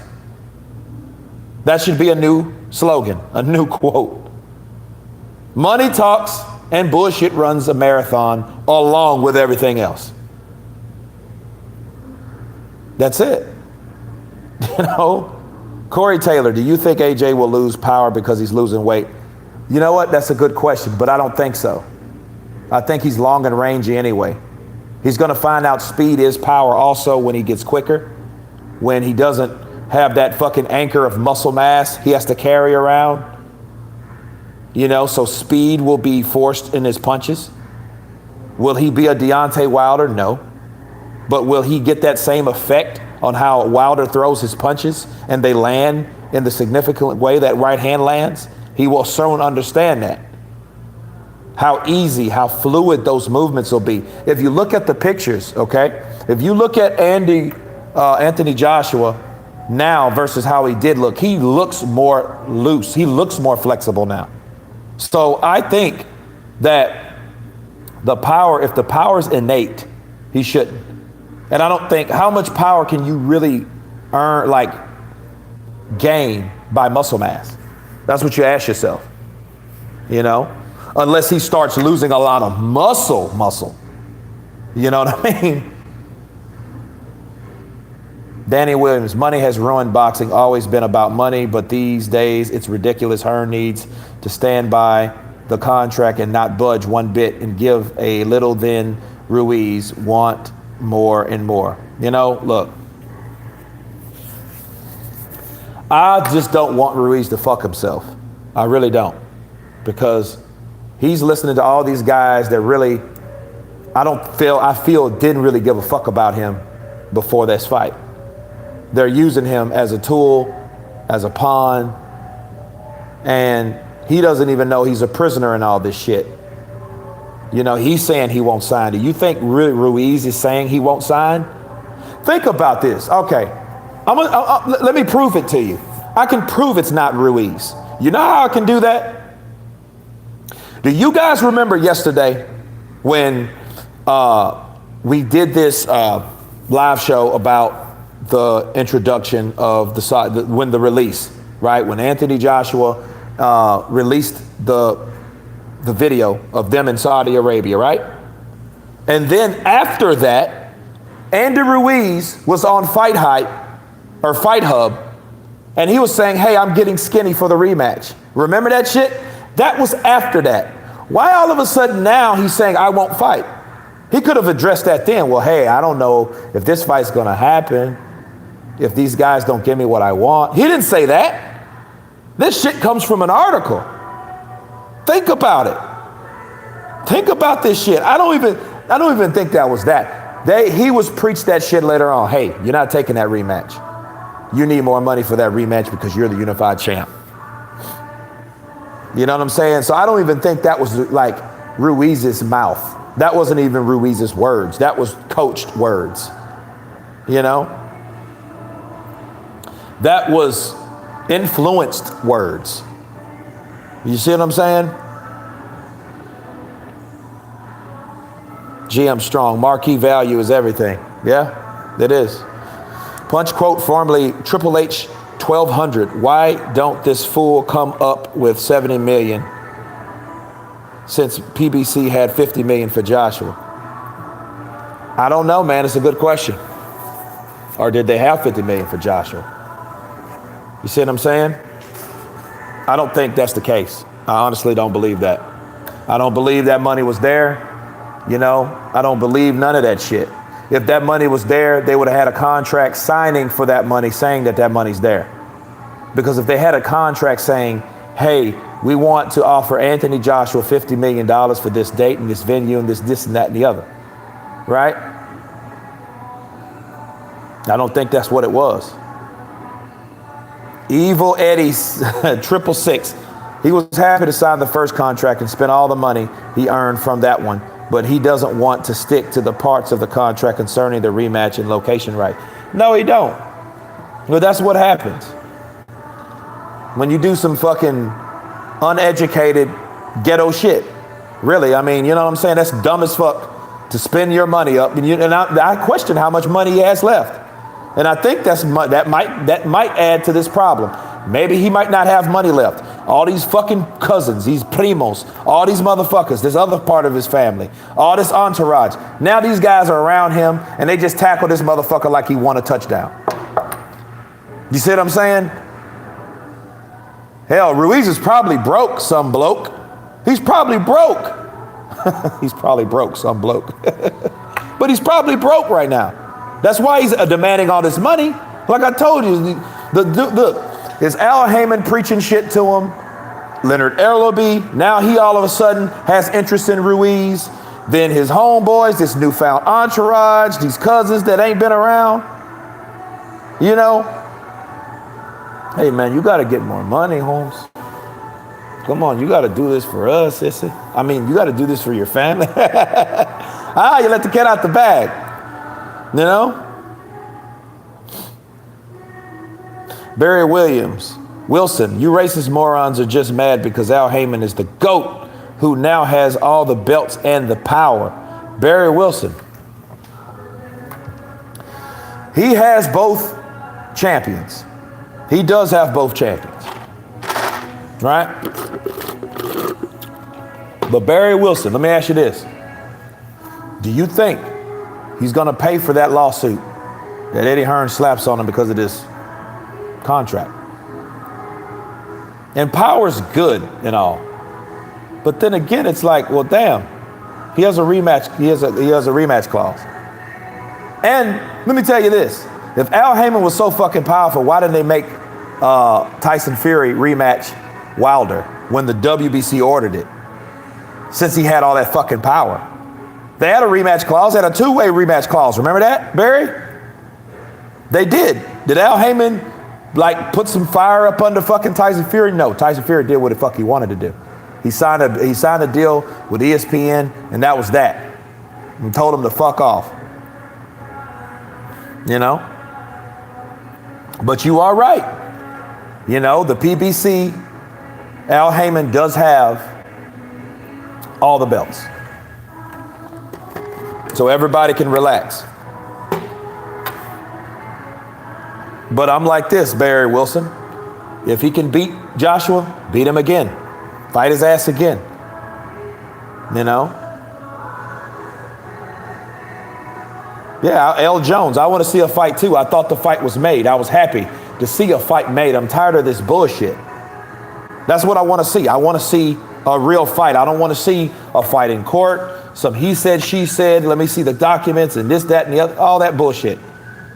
That should be a new slogan, a new quote. Money talks and bullshit runs a marathon, along with everything else. That's it. You know? Corey Taylor, do you think AJ will lose power because he's losing weight? You know what? That's a good question, but I don't think so. I think he's long and rangy anyway. He's going to find out speed is power also when he gets quicker, when he doesn't have that fucking anchor of muscle mass he has to carry around. You know, so speed will be forced in his punches. Will he be a Deontay Wilder? No. But will he get that same effect on how Wilder throws his punches and they land in the significant way that right hand lands? He will soon understand that. How easy, how fluid those movements will be. If you look at the pictures, okay? If you look at Anthony Joshua now versus how he did look, he looks more loose. He looks more flexible now. So I think that the power, if the power is innate, he shouldn't. And I don't think, how much power can you really earn, like gain by muscle mass? That's what you ask yourself, you know? Unless he starts losing a lot of muscle. You know what I mean? Danny Williams, money has ruined boxing, always been about money, but these days it's ridiculous. Hearn needs to stand by the contract and not budge one bit and give a little, then Ruiz want more and more. You know, look, I just don't want Ruiz to fuck himself. I really don't, because he's listening to all these guys that really, I feel didn't really give a fuck about him before this fight. They're using him as a tool, as a pawn, and he doesn't even know he's a prisoner in all this shit. You know, he's saying he won't sign. Do you think Ruiz is saying he won't sign? Think about this. Okay, let me prove it to you. I can prove it's not Ruiz. You know how I can do that? Do you guys remember yesterday when we did this live show about the introduction of the release, right? When Anthony Joshua released the video of them in Saudi Arabia, right? And then after that, Andy Ruiz was on Fight Hub, and he was saying, hey, I'm getting skinny for the rematch. Remember that shit? That was after that. Why all of a sudden now he's saying, I won't fight? He could have addressed that then. Well, hey, I don't know if this fight's gonna happen, if these guys don't give me what I want. He didn't say that. This shit comes from an article. Think about it. Think about this shit. I don't even think that was that. He was preached that shit later on. Hey, you're not taking that rematch. You need more money for that rematch because you're the unified champ. You know what I'm saying? So I don't even think that was like Ruiz's mouth. That wasn't even Ruiz's words. That was coached words. You know? That was influenced words. You see what I'm saying? GM Strong, marquee value is everything. Yeah, it is. Punch quote, formerly Triple H 1200. Why don't this fool come up with 70 million since PBC had 50 million for Joshua? I don't know, man. It's a good question. Or did they have 50 million for Joshua? You see what I'm saying? I don't think that's the case. I honestly don't believe that. I don't believe that money was there. You know, I don't believe none of that shit. If that money was there, they would have had a contract signing for that money saying that that money's there. Because if they had a contract saying, hey, we want to offer Anthony Joshua $50 million for this date and this venue and this and that and the other, right? I don't think that's what it was. Evil Eddie's 666. He was happy to sign the first contract and spend all the money he earned from that one, but he doesn't want to stick to the parts of the contract concerning the rematch and location right. No, he don't. Well, that's what happens when you do some fucking uneducated ghetto shit. Really, I mean, you know what I'm saying? That's dumb as fuck to spend your money up. And I question how much money he has left. And I think that might add to this problem. Maybe he might not have money left. All these fucking cousins, these primos, all these motherfuckers, this other part of his family, all this entourage. Now these guys are around him and they just tackle this motherfucker like he won a touchdown. You see what I'm saying? Hell, Ruiz is probably broke, some bloke. He's probably broke. He's probably broke, some bloke. But he's probably broke right now. That's why he's demanding all this money. Like I told you, is Al Heyman preaching shit to him? Leonard Ellaby, now he all of a sudden has interest in Ruiz. Then his homeboys, this newfound entourage, these cousins that ain't been around. You know? Hey man, you gotta get more money, Holmes. Come on, you gotta do this for us, sissy. I mean, you gotta do this for your family. You let the cat out the bag. You know? Barry Wilson, you racist morons are just mad because Al Heyman is the GOAT who now has all the belts and the power. Barry Wilson. He has both champions. He does have both champions. Right? But Barry Wilson, let me ask you this. Do you think he's going to pay for that lawsuit that Eddie Hearn slaps on him because of this contract? And power's good and all. But then again, it's like, well, damn, he has a rematch. He has a rematch clause. And let me tell you this. If Al Heyman was so fucking powerful, why didn't they make Tyson Fury rematch Wilder when the WBC ordered it? Since he had all that fucking power. They had a rematch clause, they had a two-way rematch clause. Remember that, Barry? They did. Did Al Heyman like put some fire up under fucking Tyson Fury? No, Tyson Fury did what the fuck he wanted to do. He signed a deal with ESPN, and that was that. And told him to fuck off. You know? But you are right. You know, the PBC, Al Heyman does have all the belts. So everybody can relax. But I'm like this, Barry Wilson. If he can beat Joshua, beat him again. Fight his ass again. You know? Yeah, L. Jones, I want to see a fight too. I thought the fight was made. I was happy to see a fight made. I'm tired of this bullshit. That's what I want to see. I want to see a real fight. I don't want to see a fight in court. Some he said, she said, let me see the documents and this, that, and the other, all that bullshit.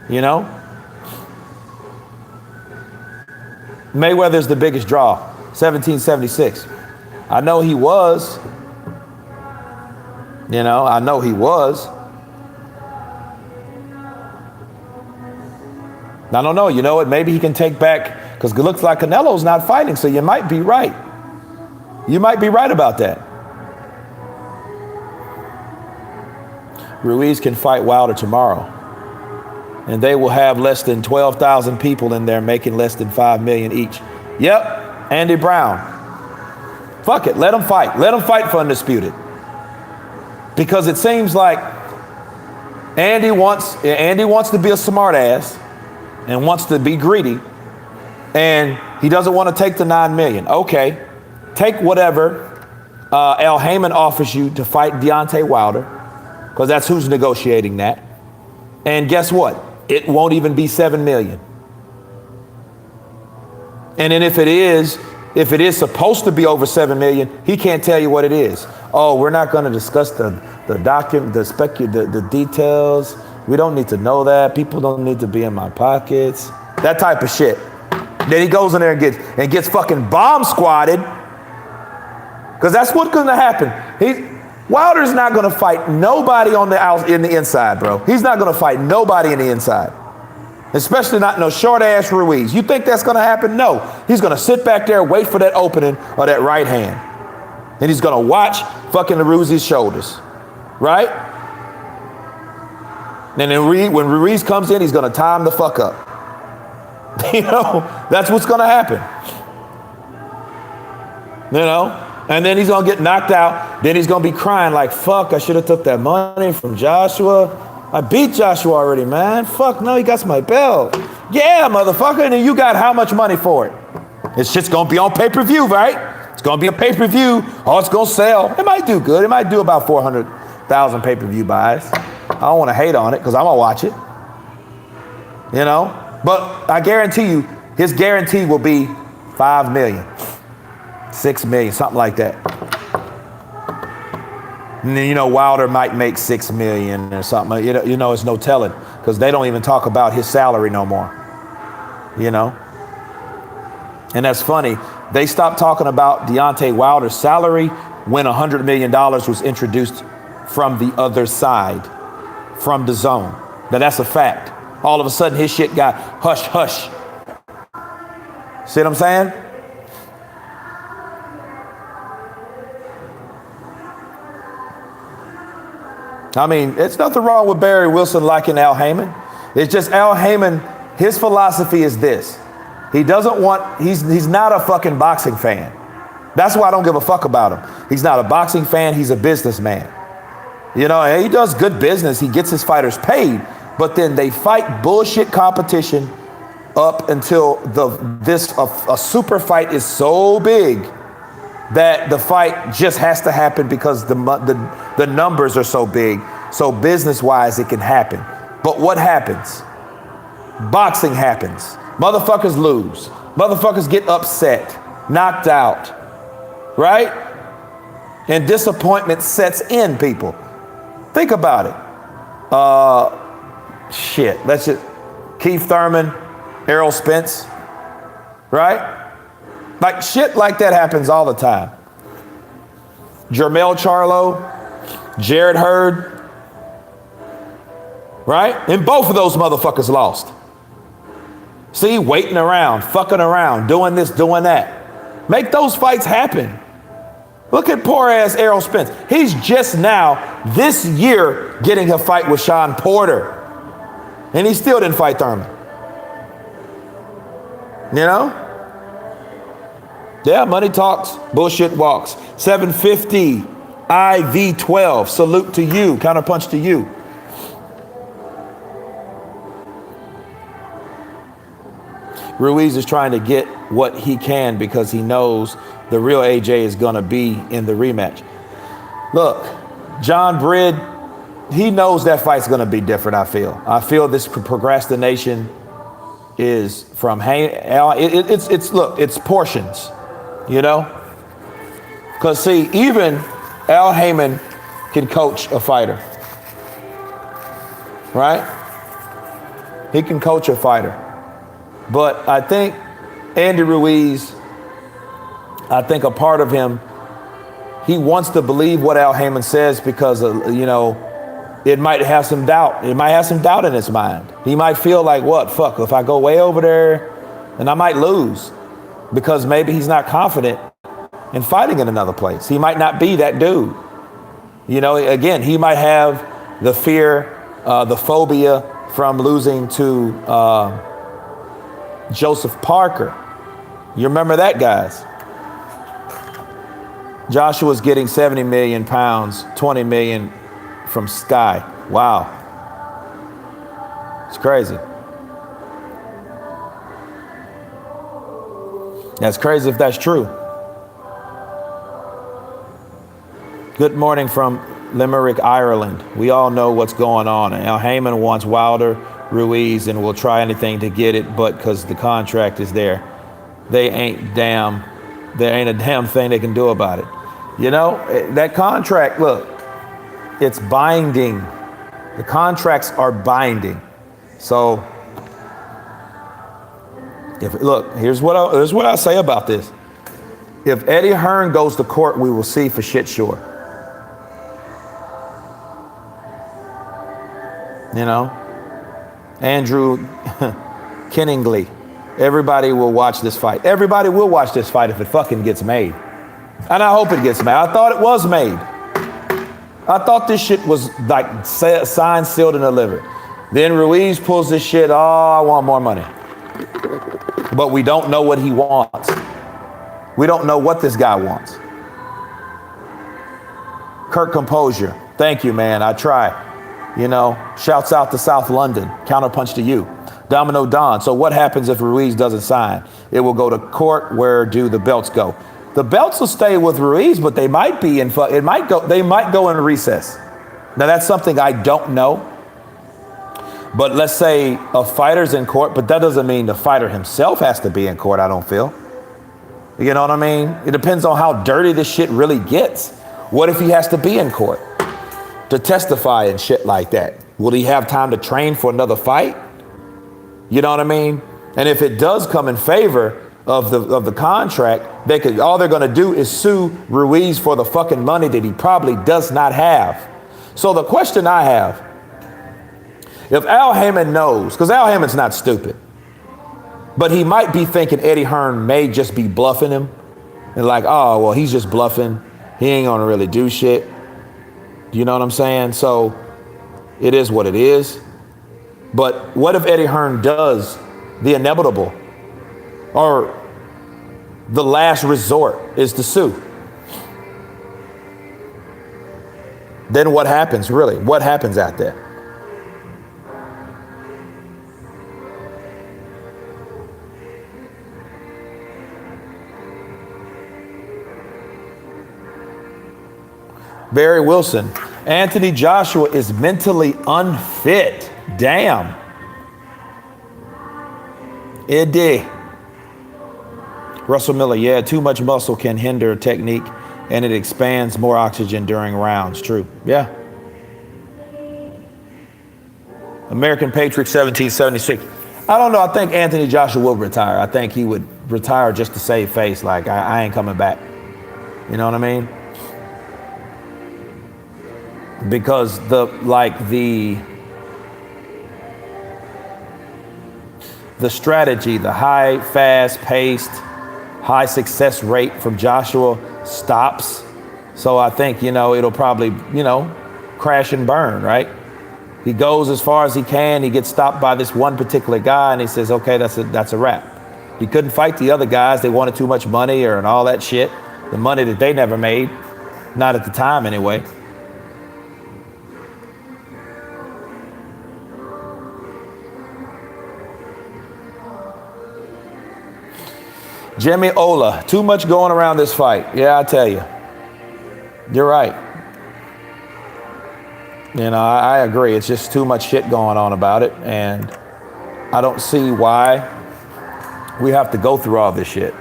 You know? Mayweather's the biggest draw, 1776. I know he was. You know, I know he was. I don't know, you know what? Maybe he can take back, because it looks like Canelo's not fighting, so you might be right. You might be right about that. Ruiz can fight Wilder tomorrow, and they will have less than 12,000 people in there making less than $5 million each. Yep, Andy Brown. Fuck it, let them fight. Let them fight for Undisputed. Because it seems like Andy wants to be a smart ass and wants to be greedy, and he doesn't want to take the $9 million. Okay, take whatever Al Heyman offers you to fight Deontay Wilder, because that's who's negotiating that. And guess what? It won't even be $7 million. And then if it is, if it is supposed to be over 7 million, he can't tell you what it is. Oh, we're not going to discuss the document, the details. We don't need to know that. People don't need to be in my pockets. That type of shit. Then he goes in there and gets fucking bomb squatted. Because that's what's going to happen. Wilder's not going to fight nobody in the inside, bro. He's not going to fight nobody in the inside. Especially not no short ass Ruiz. You think that's going to happen? No. He's going to sit back there, wait for that opening of that right hand. And he's going to watch fucking Ruiz's shoulders. Right? And then when Ruiz comes in, he's going to tie him the fuck up. You know, that's what's going to happen. You know? And then he's going to get knocked out. Then he's going to be crying like, fuck, I should have took that money from Joshua. I beat Joshua already, man. Fuck, no, he got my belt. Yeah, motherfucker. And then you got how much money for it? It's just going to be on pay-per-view, right? It's going to be a pay-per-view. Oh, it's going to sell. It might do good. It might do about 400,000 pay-per-view buys. I don't want to hate on it because I'm going to watch it. You know? But I guarantee you, his guarantee will be 5 million, 6 million, something like that. And then, you know, Wilder might make 6 million or something. You know, it's no telling because they don't even talk about his salary no more. You know? And that's funny. They stopped talking about Deontay Wilder's salary when $100 million was introduced from the other side, from the zone. Now, that's a fact. All of a sudden, his shit got hush, hush. See what I'm saying? I mean, it's nothing wrong with Barry Wilson liking Al Heyman. It's just Al Heyman, his philosophy is this. He doesn't want, he's not a fucking boxing fan. That's why I don't give a fuck about him. He's not a boxing fan, he's a businessman. You know, and he does good business, he gets his fighters paid, but then they fight bullshit competition up until a super fight is so big that the fight just has to happen because the numbers are so big. So business-wise, it can happen. But what happens? Boxing happens. Motherfuckers lose. Motherfuckers get upset, knocked out, right? And disappointment sets in, people. Think about it. Shit, that's it. Keith Thurman, Errol Spence, right? Like shit like that happens all the time. Jermell Charlo, Jared Hurd, right? And both of those motherfuckers lost. See, waiting around, fucking around, doing this, doing that. Make those fights happen. Look at poor ass Errol Spence. He's just now, this year, getting a fight with Sean Porter. And he still didn't fight Thurman. You know? Yeah, money talks, bullshit walks. 750, IV12, salute to you, counterpunch to you. Ruiz is trying to get what he can because he knows the real AJ is gonna be in the rematch. Look, John Bridd, he knows that fight's gonna be different, I feel. I feel this procrastination is from, it's portions. You know? Because see, even Al Heyman can coach a fighter. Right? He can coach a fighter. But I think Andy Ruiz, I think a part of him, he wants to believe what Al Heyman says because, you know, it might have some doubt. It might have some doubt in his mind. He might feel like, what, fuck, if I go way over there, then I might lose. Because maybe he's not confident in fighting in another place. He might not be that dude. You know, again, he might have the fear, the phobia from losing to Joseph Parker. You remember that, guys? Joshua's getting 70 million pounds, 20 million from Sky. Wow. It's crazy. That's crazy if that's true. Good morning from Limerick, Ireland. We all know what's going on. Al Heyman wants Wilder, Ruiz, and will try anything to get it, but because the contract is there. They ain't damn There ain't a damn thing they can do about it. You know, that contract, look, it's binding. The contracts are binding. So, here's what I say about this. If Eddie Hearn goes to court, we will see for shit sure. You know, Andrew Kenningley. Everybody will watch this fight. Everybody will watch this fight if it fucking gets made. And I hope it gets made. I thought it was made. I thought this shit was like signed, sealed, and delivered. Then Ruiz pulls this shit, oh, I want more money. But we don't know what he wants. We don't know what this guy wants. Kirk Composure, thank you, man, I try. You know, shouts out to South London, counterpunch to you. Domino Don, so what happens if Ruiz doesn't sign? It will go to court. Where do the belts go? The belts will stay with Ruiz, but they might be they might go in recess. Now that's something I don't know. But let's say a fighter's in court, but that doesn't mean the fighter himself has to be in court, I don't feel. You know what I mean? It depends on how dirty this shit really gets. What if he has to be in court to testify and shit like that? Will he have time to train for another fight? You know what I mean? And if it does come in favor of the contract, all they're gonna do is sue Ruiz for the fucking money that he probably does not have. So the question I have, if Al Haymon knows, because Al Haymon's not stupid, but he might be thinking Eddie Hearn may just be bluffing him, and like, oh, well, he's just bluffing. He ain't gonna really do shit. You know what I'm saying? So it is what it is. But what if Eddie Hearn does the inevitable, or the last resort is to sue? Then what happens, really? What happens out there? Barry Wilson, Anthony Joshua is mentally unfit. Damn. Eddie. Russell Miller, yeah, too much muscle can hinder technique and it expands more oxygen during rounds. True. Yeah. American Patriot 1776. I don't know. I think Anthony Joshua will retire. I think he would retire just to save face. Like, I ain't coming back. You know what I mean? Because the strategy, the high, fast-paced, high success rate from Joshua stops. So I think, it'll probably, crash and burn, right? He goes as far as he can. He gets stopped by this one particular guy, and he says, okay, that's a wrap. He couldn't fight the other guys. They wanted too much money and all that shit. The money that they never made. Not at the time, anyway. Jimmy Ola, too much going around this fight. Yeah, I tell you. You're right. I agree. It's just too much shit going on about it. And I don't see why we have to go through all this shit.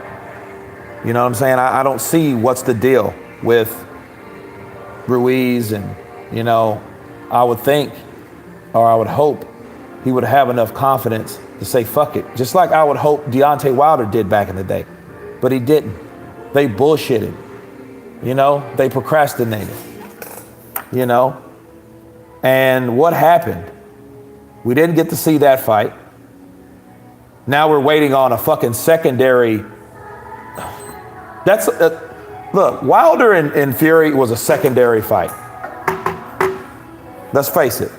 You know what I'm saying? I don't see what's the deal with Ruiz. And, I would think, or I would hope, he would have enough confidence to say, fuck it. Just like I would hope Deontay Wilder did back in the day. But he didn't. They bullshitted. They procrastinated. And what happened? We didn't get to see that fight. Now we're waiting on a fucking secondary. Look, Wilder and Fury was a secondary fight. Let's face it.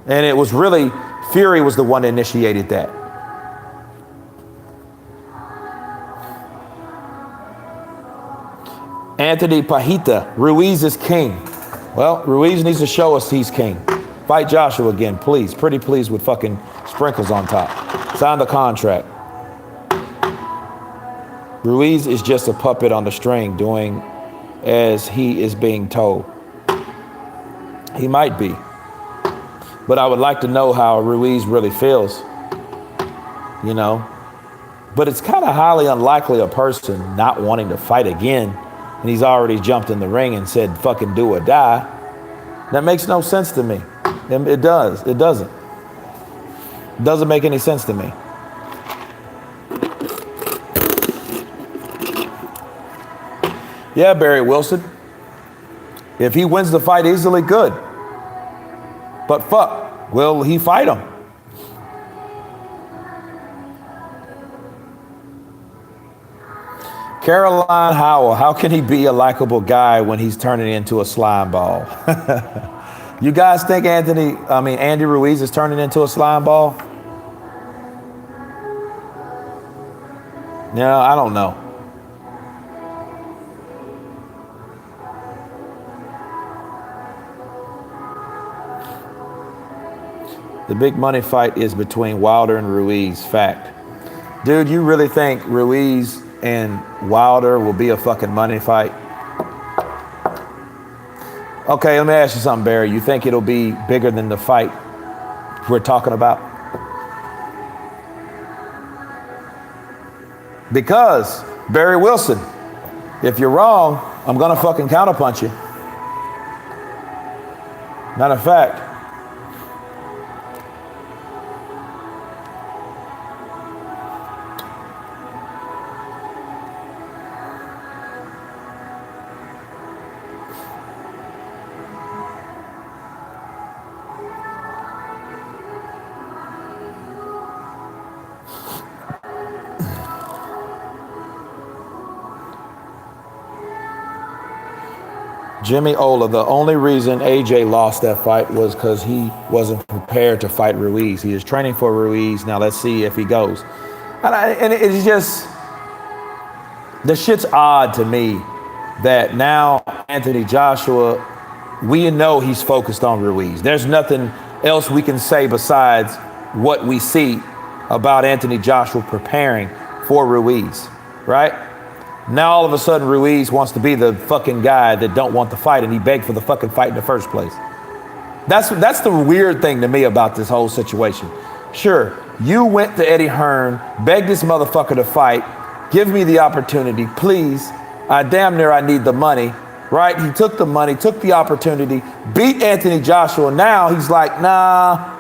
And it was really, Fury was the one that initiated that. Anthony Pajita, Ruiz is king. Well, Ruiz needs to show us he's king. Fight Joshua again, please. Pretty please with fucking sprinkles on top. Sign the contract. Ruiz is just a puppet on the string doing as he is being told. He might be. But I would like to know how Ruiz really feels. But it's kind of highly unlikely a person not wanting to fight again, and he's already jumped in the ring and said, fucking do or die. That makes no sense to me. It does. It doesn't. It doesn't make any sense to me. Yeah, Barry Wilson. If he wins the fight easily, good. But fuck, will he fight him? Caroline Howell, how can he be a likable guy when he's turning into a slime ball? You guys think Andy Ruiz is turning into a slime ball? Yeah, I don't know. The big money fight is between Wilder and Ruiz, fact. Dude, you really think Ruiz and Wilder will be a fucking money fight? Okay, let me ask you something, Barry. You think it'll be bigger than the fight we're talking about? Because, Barry Wilson, if you're wrong, I'm gonna fucking counterpunch you. Matter of fact, Jimmy Ola, the only reason AJ lost that fight was because he wasn't prepared to fight Ruiz. He is training for Ruiz. Now let's see if he goes. And it's just, the shit's odd to me that now Anthony Joshua, we know he's focused on Ruiz. There's nothing else we can say besides what we see about Anthony Joshua preparing for Ruiz, right? Now all of a sudden Ruiz wants to be the fucking guy that don't want the fight, and he begged for the fucking fight in the first place. That's the weird thing to me about this whole situation. Sure, you went to Eddie Hearn, begged this motherfucker to fight, give me the opportunity, please. I need the money, right? He took the money, took the opportunity, beat Anthony Joshua. Now he's like, nah,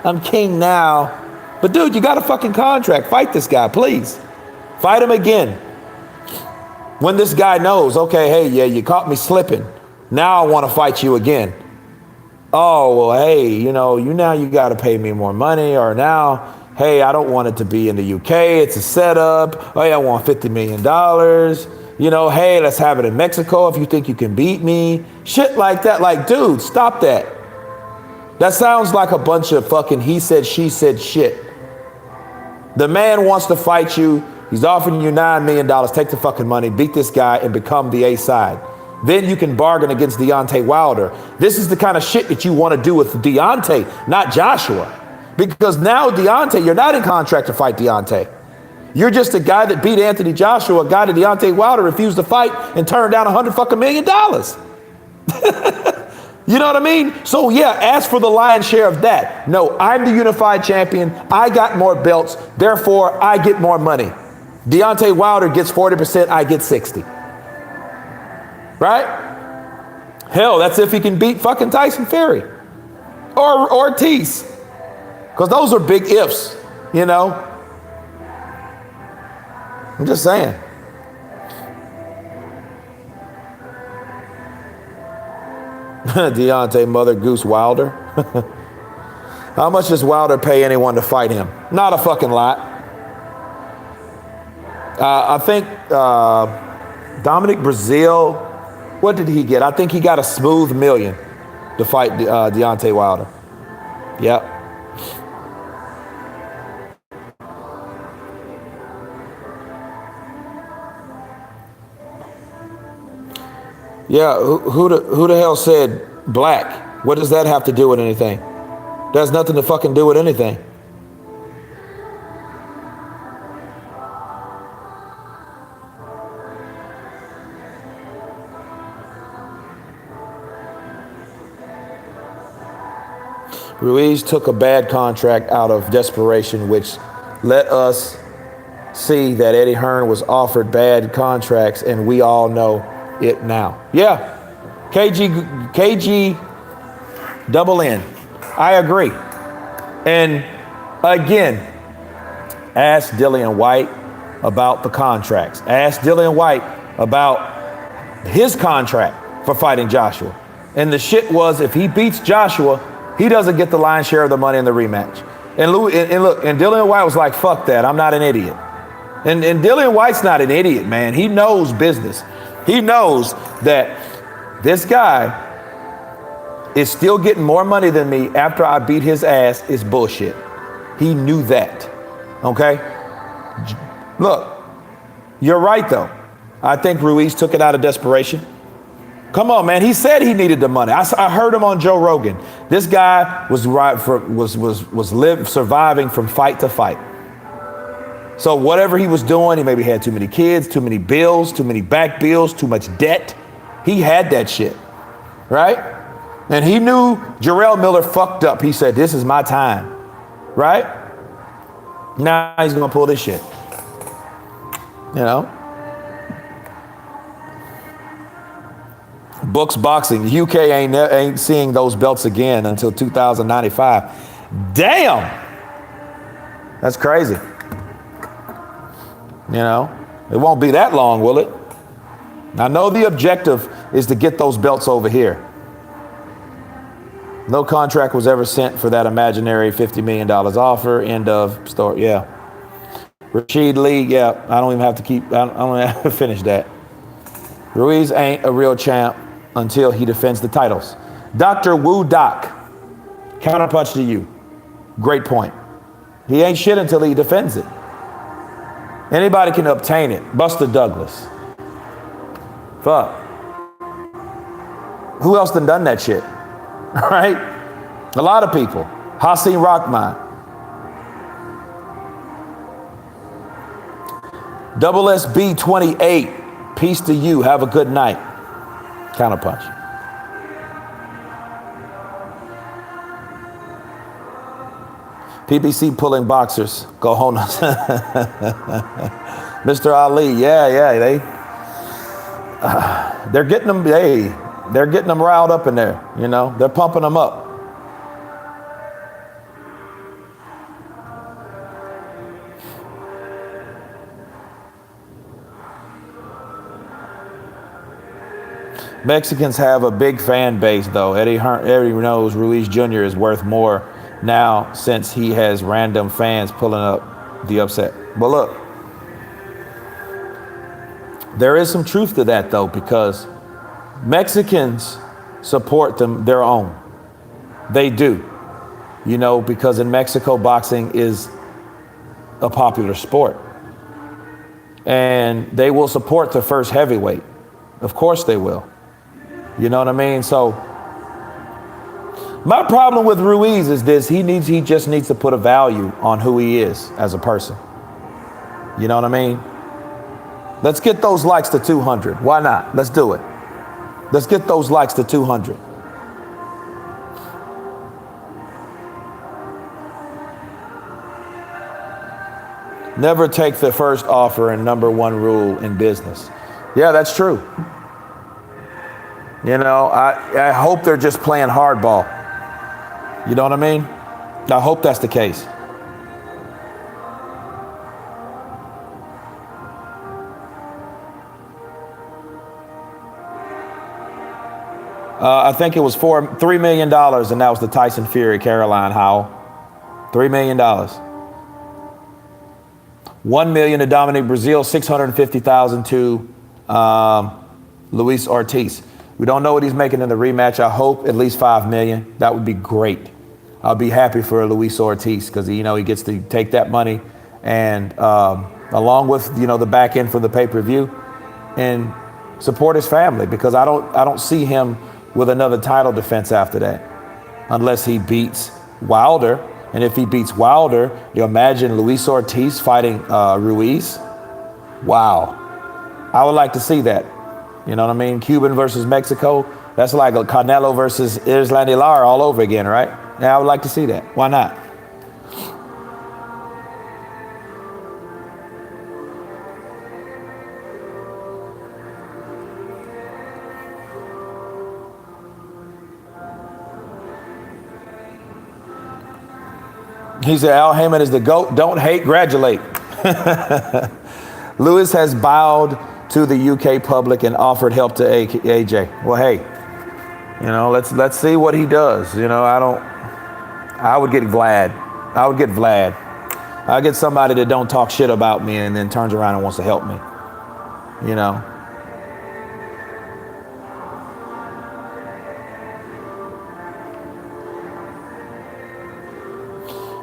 I'm king now. But dude, you got a fucking contract. Fight this guy, please. Fight him again. When this guy knows, okay, hey, yeah, you caught me slipping. Now I want to fight you again. Oh, well, hey, you got to pay me more money. Or now, hey, I don't want it to be in the UK. It's a setup. Oh, yeah, I want $50 million. Hey, let's have it in Mexico if you think you can beat me. Shit like that. Like, dude, stop that. That sounds like a bunch of fucking he said, she said shit. The man wants to fight you. He's offering you $9 million. Take the fucking money, beat this guy, and become the A side. Then you can bargain against Deontay Wilder. This is the kind of shit that you want to do with Deontay, not Joshua. Because now Deontay, you're not in contract to fight Deontay. You're just a guy that beat Anthony Joshua, a guy that Deontay Wilder refused to fight and turned down $100 million. You know what I mean? So yeah, ask for the lion's share of that. No, I'm the unified champion. I got more belts. Therefore, I get more money. Deontay Wilder gets 40%, I get 60. Right? Hell, that's if he can beat fucking Tyson Fury or Ortiz. Because those are big ifs, I'm just saying. Deontay Mother Goose Wilder. How much does Wilder pay anyone to fight him? Not a fucking lot. I think Dominic Brazil, what did he get? I think he got a smooth $1 million to fight Deontay Wilder. Yep. Yeah, who the hell said black? What does that have to do with anything? That has nothing to fucking do with anything. Ruiz took a bad contract out of desperation, which let us see that Eddie Hearn was offered bad contracts, and we all know it now. Yeah, KG double N. I agree. And again, ask Dillian White about the contracts. Ask Dillian White about his contract for fighting Joshua. And the shit was, if he beats Joshua, he doesn't get the lion's share of the money in the rematch. And look, and Dillian White was like, fuck that, I'm not an idiot. And Dillian White's not an idiot, man. He knows business. He knows that this guy is still getting more money than me after I beat his ass is bullshit. He knew that, okay? Look, you're right though. I think Ruiz took it out of desperation. Come on, man. He said he needed the money. I heard him on Joe Rogan. This guy was surviving from fight to fight. So whatever he was doing, he maybe had too many kids, too many bills, too many back bills, too much debt. He had that shit, right? And he knew Jarrell Miller fucked up. He said, this is my time, right? Now he's gonna pull this shit, you know? Books boxing, UK ain't seeing those belts again until 2095. Damn, that's crazy. You know, it won't be that long, will it? I know the objective is to get those belts over here. No contract was ever sent for that imaginary $50 million offer. End of story. Yeah. Rashid Lee. Yeah. I don't even have to finish that. Ruiz ain't a real champ until he defends the titles. Dr. Wu Doc. Counterpunch to you. Great point. He ain't shit until he defends it. Anybody can obtain it. Buster Douglas. Fuck. Who else done that shit? All right? A lot of people. Hassan Rahman. Double SB 28. Peace to you. Have a good night. Counterpunch. PBC pulling boxers. Go home. Mr. Ali. Yeah. They're getting them. Hey. They're getting them riled up in there, you know. They're pumping them up. Mexicans have a big fan base, though. Eddie knows Ruiz Jr. is worth more now since he has random fans pulling up the upset. But look, there is some truth to that, though, because Mexicans support their own. They do, you know, because in Mexico, boxing is a popular sport. And they will support the first heavyweight. Of course they will. You know what I mean? So my problem with Ruiz is this. He just needs to put a value on who he is as a person. You know what I mean? Let's get those likes to 200. Why not? Let's do it. Let's get those likes to 200. Never take the first offer and number one rule in business. Yeah, that's true. You know, I hope they're just playing hardball. You know what I mean? I hope that's the case. I think it was $3 million, and that was the Tyson Fury, Caroline Howell. $3 million. $1 million to Dominic Brazil, $650,000 to Luis Ortiz. We don't know what he's making in the rematch. I hope at least $5 million. That would be great. I'll be happy for Luis Ortiz because he gets to take that money and along with the back end for the pay-per-view and support his family, because I don't see him with another title defense after that, unless he beats Wilder. And if he beats Wilder, you imagine Luis Ortiz fighting Ruiz. Wow. I would like to see that. You know what I mean? Cuban versus Mexico. That's like a Canelo versus Island Lara all over again, right? Yeah, I would like to see that. Why not? He said, Al Heyman is the GOAT. Don't hate, gratulate. Ruiz has bowed to the UK public and offered help to AJ. Well, hey, let's see what he does. I would get Vlad. I'll get somebody that don't talk shit about me and then turns around and wants to help me.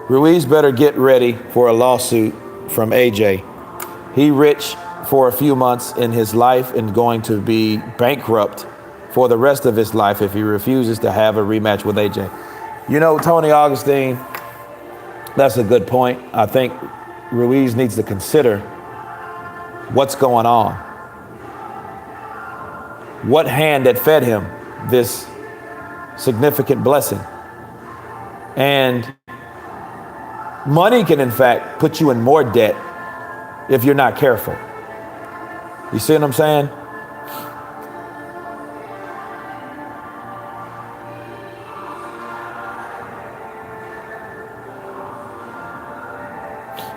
Ruiz better get ready for a lawsuit from AJ. He rich for a few months in his life and going to be bankrupt for the rest of his life if he refuses to have a rematch with AJ. Tony Augustine, that's a good point. I think Ruiz needs to consider what's going on. What hand that fed him this significant blessing. And money can, in fact, put you in more debt if you're not careful. You see what I'm saying?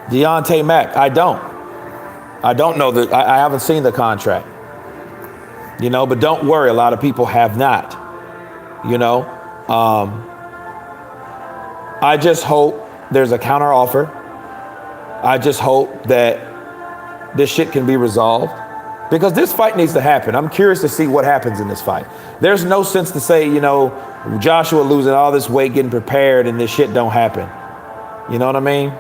Deontay Mack, I don't know that. I haven't seen the contract. But don't worry, a lot of people have not. I just hope there's a counter offer. I just hope that this shit can be resolved because this fight needs to happen. I'm curious to see what happens in this fight. There's no sense to say, Joshua losing all this weight, getting prepared, and this shit don't happen. You know what I mean?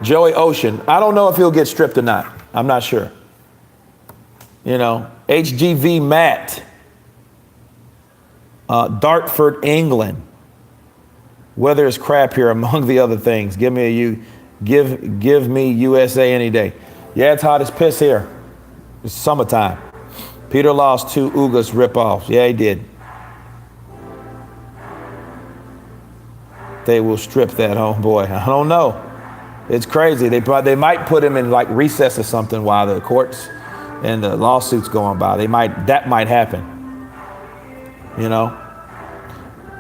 Joey Ocean, I don't know if he'll get stripped or not. I'm not sure. HGV Matt, Dartford, England. Weather is crap here, among the other things. Give me USA any day. Yeah, it's hot as piss here. It's summertime. Peter lost 2 Ugas ripoffs. Yeah, he did. They will strip that homeboy. I don't know. It's crazy. They might put him in like recess or something while the courts and the lawsuits going by. That might happen.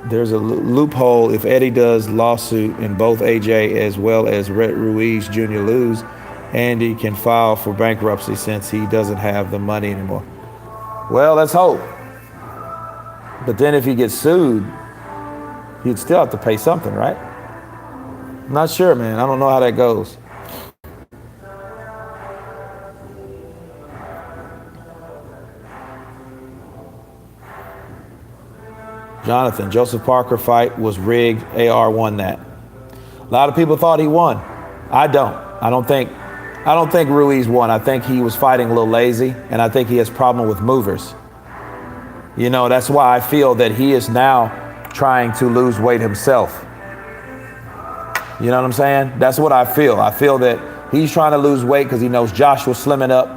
There's a loophole if Eddie does lawsuit and both AJ as well as Ruiz Jr. lose, Andy can file for bankruptcy since he doesn't have the money anymore. Well, let's hope. But then if he gets sued, he'd still have to pay something, right? I'm not sure, man. I don't know how that goes. Jonathan, Joseph Parker fight was rigged. AR won that. A lot of people thought he won. I don't think Ruiz won. I think he was fighting a little lazy, and I think he has problem with movers. That's why I feel that he is now trying to lose weight himself. You know what I'm saying? That's what I feel. I feel that he's trying to lose weight because he knows Joshua's slimming up,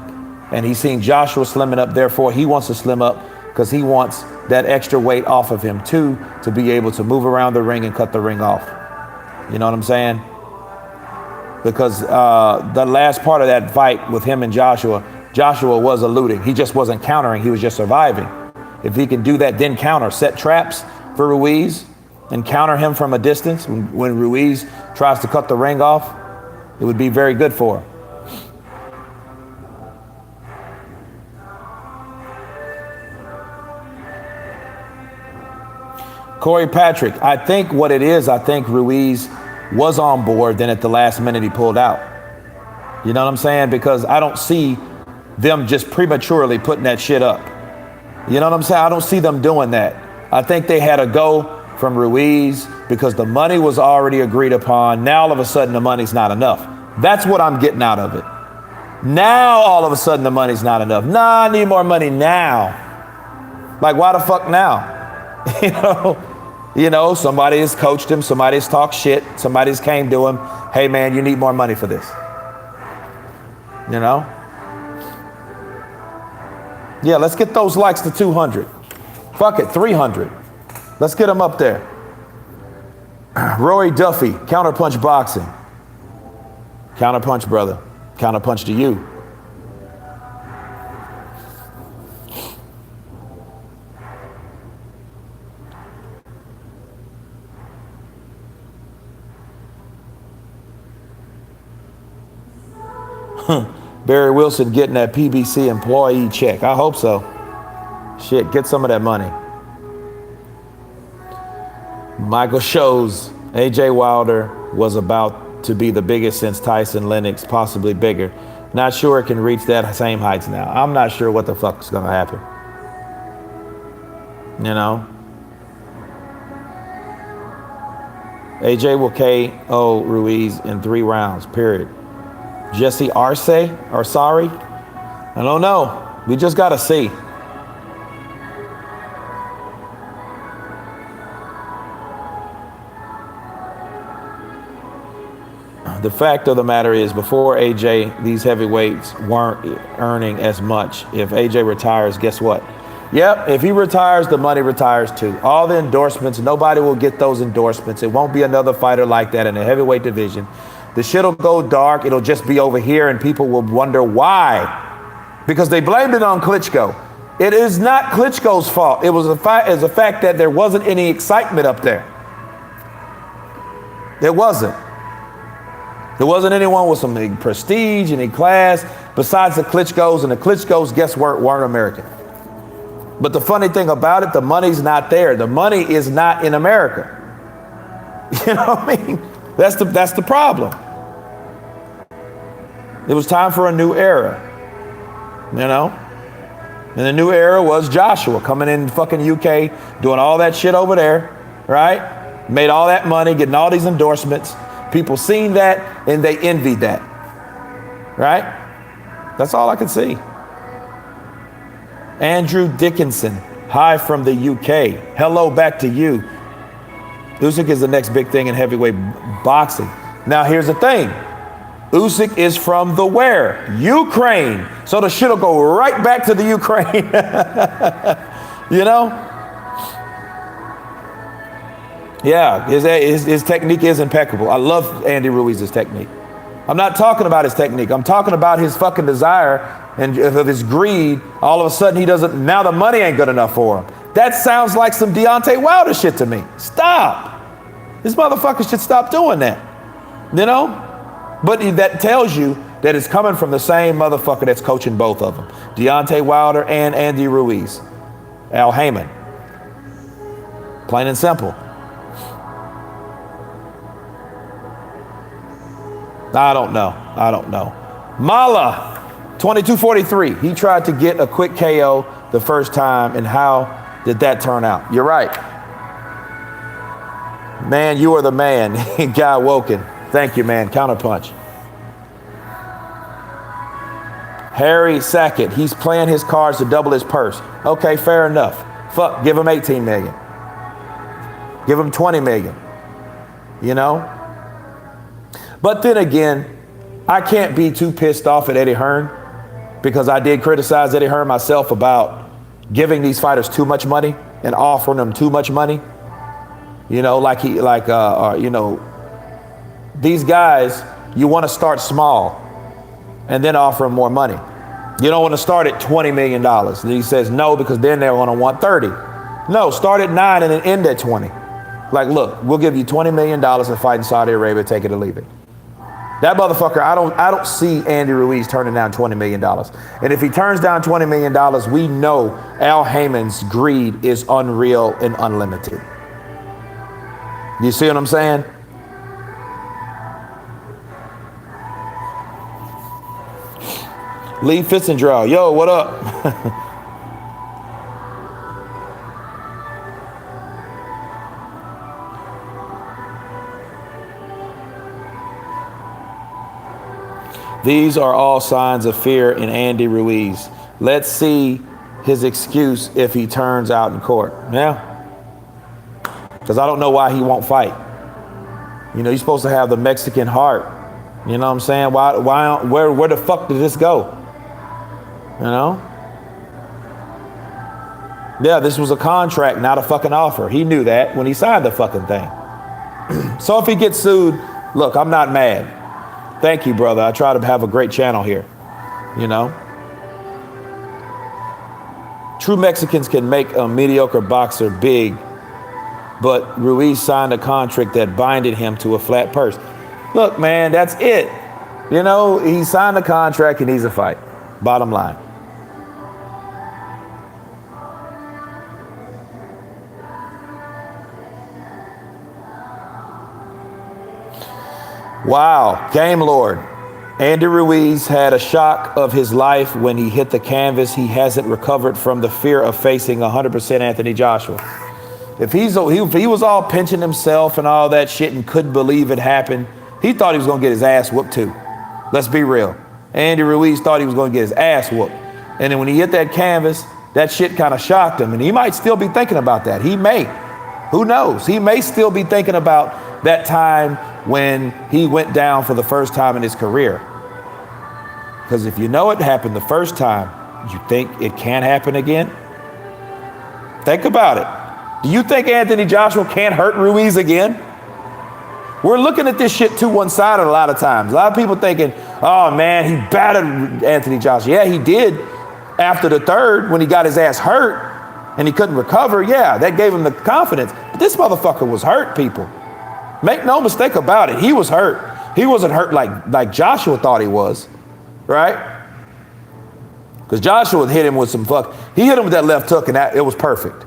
and he's seen Joshua slimming up. Therefore, he wants to slim up because he wants that extra weight off of him too, to be able to move around the ring and cut the ring off. You know what I'm saying? Because the last part of that fight with him and Joshua was eluding. He just wasn't countering. He was just surviving. If he can do that, then counter, set traps for Ruiz and counter him from a distance when Ruiz tries to cut the ring off, it would be very good for him. Corey Patrick, I think what it is, I think Ruiz was on board, then at the last minute he pulled out. You know what I'm saying? Because I don't see them just prematurely putting that shit up. You know what I'm saying? I don't see them doing that. I think they had a go from Ruiz because the money was already agreed upon. Now all of a sudden the money's not enough. That's what I'm getting out of it. Now all of a sudden the money's not enough. Nah, I need more money now. Like, why the fuck now? Somebody has coached him, somebody has talked shit, somebody's came to him, hey man, you need more money for this. Yeah, let's get those likes to 200. Fuck it, 300. Let's get them up there. Rory Duffy, Counterpunch Boxing. Counterpunch, brother. Counterpunch to you. Barry Wilson getting that PBC employee check. I hope so. Shit, get some of that money. Michael shows AJ Wilder was about to be the biggest since Tyson Lennox, possibly bigger. Not sure it can reach that same heights now. I'm not sure what the fuck is going to happen. You know? AJ will KO Ruiz in 3 rounds, period. Jesse Arce, or sorry? I don't know. We just got to see. The fact of the matter is, before AJ, these heavyweights weren't earning as much. If AJ retires, guess what? Yep, if he retires, the money retires too. All the endorsements, nobody will get those endorsements. It won't be another fighter like that in the heavyweight division. The shit'll go dark. It'll just be over here, and people will wonder why. Because they blamed it on Klitschko. It is not Klitschko's fault. It was a fact that there wasn't any excitement up there. There wasn't. There wasn't anyone with some prestige, any class, besides the Klitschkos, and the Klitschkos, guess what, weren't American. But the funny thing about it, the money's not there. The money is not in America. You know what I mean? That's the problem. It was time for a new era, you know? And the new era was Joshua coming in fucking UK, doing all that shit over there, right? Made all that money, getting all these endorsements. People seen that and they envied that, right? That's all I could see. Andrew Dickinson, hi from the UK. Hello back to you. Usyk is the next big thing in heavyweight boxing. Now here's the thing. Usyk is from the where? Ukraine. So the shit'll go right back to the Ukraine. You know? Yeah, his technique is impeccable. I love Andy Ruiz's technique. I'm not talking about his technique. I'm talking about his fucking desire and of his greed. All of a sudden he doesn't, now the money ain't good enough for him. That sounds like some Deontay Wilder shit to me. Stop. This motherfucker should stop doing that. You know? But that tells you that it's coming from the same motherfucker that's coaching both of them. Deontay Wilder and Andy Ruiz. Al Heyman. Plain and simple. I don't know. Mala, 2243. He tried to get a quick KO the first time, and how did that turn out? You're right. Man, you are the man. Guy Woken. Thank you, man. Counterpunch. Harry Sackett. He's playing his cards to double his purse. Okay, fair enough. Fuck, give him 18 million. Give him 20 million. You know? But then again, I can't be too pissed off at Eddie Hearn, because I did criticize Eddie Hearn myself about giving these fighters too much money and offering them too much money. You know, you know, these guys, you want to start small and then offer them more money. You don't want to start at $20 million. And he says no, because then they're going to want 30. No, start at 9 and then end at 20. Like, look, we'll give you $20 million to fight in Saudi Arabia, take it or leave it. That motherfucker, I don't see Andy Ruiz turning down $20 million. And if he turns down $20 million, we know Al Heyman's greed is unreal and unlimited. You see what I'm saying? Lee Fitzendrell, yo, what up? These are all signs of fear in Andy Ruiz. Let's see his excuse if he turns out in court. Yeah? Because I don't know why he won't fight. You know, he's supposed to have the Mexican heart. You know what I'm saying? Where the fuck did this go? You know? Yeah, this was a contract, not a fucking offer. He knew that when he signed the fucking thing. So if he gets sued, look, I'm not mad. Thank you, brother. I try to have a great channel here, you know. True Mexicans can make a mediocre boxer big, but Ruiz signed a contract that binded him to a flat purse. Look, man, that's it. You know, he signed a contract. He needs a fight. Bottom line. Wow. Game Lord. Andy Ruiz had a shock of his life when he hit the canvas. He hasn't recovered from the fear of facing 100% Anthony Joshua. If he was all pinching himself and all that shit and couldn't believe it happened, he thought he was going to get his ass whooped too. Let's be real. Andy Ruiz thought he was going to get his ass whooped. And then when he hit that canvas, that shit kind of shocked him. And he might still be thinking about that. He may. Who knows? He may still be thinking about that time when he went down for the first time in his career. Because if you know it happened the first time, you think it can happen again? Think about it. Do you think Anthony Joshua can't hurt Ruiz again? We're looking at this shit too one-sided a lot of times. A lot of people thinking, oh man, he battered Anthony Joshua. Yeah, he did after the third when he got his ass hurt and he couldn't recover. Yeah, that gave him the confidence. But this motherfucker was hurt, people. Make no mistake about it. He was hurt. He wasn't hurt like Joshua thought he was, right? Because Joshua hit him with he hit him with that left hook and it was perfect.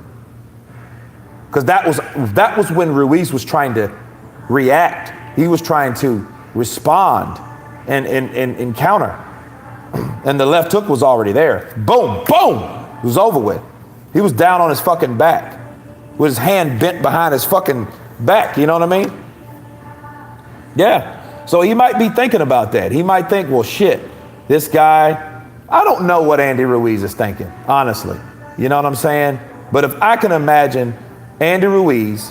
Because that was when Ruiz was trying to react. He was trying to respond and counter. And the left hook was already there. Boom, boom. It was over with. He was down on his fucking back with his hand bent behind his fucking back. You know what I mean? Yeah. So he might be thinking about that. He might think, well, shit, this guy, I don't know what Andy Ruiz is thinking, honestly. You know what I'm saying? But if I can imagine Andy Ruiz,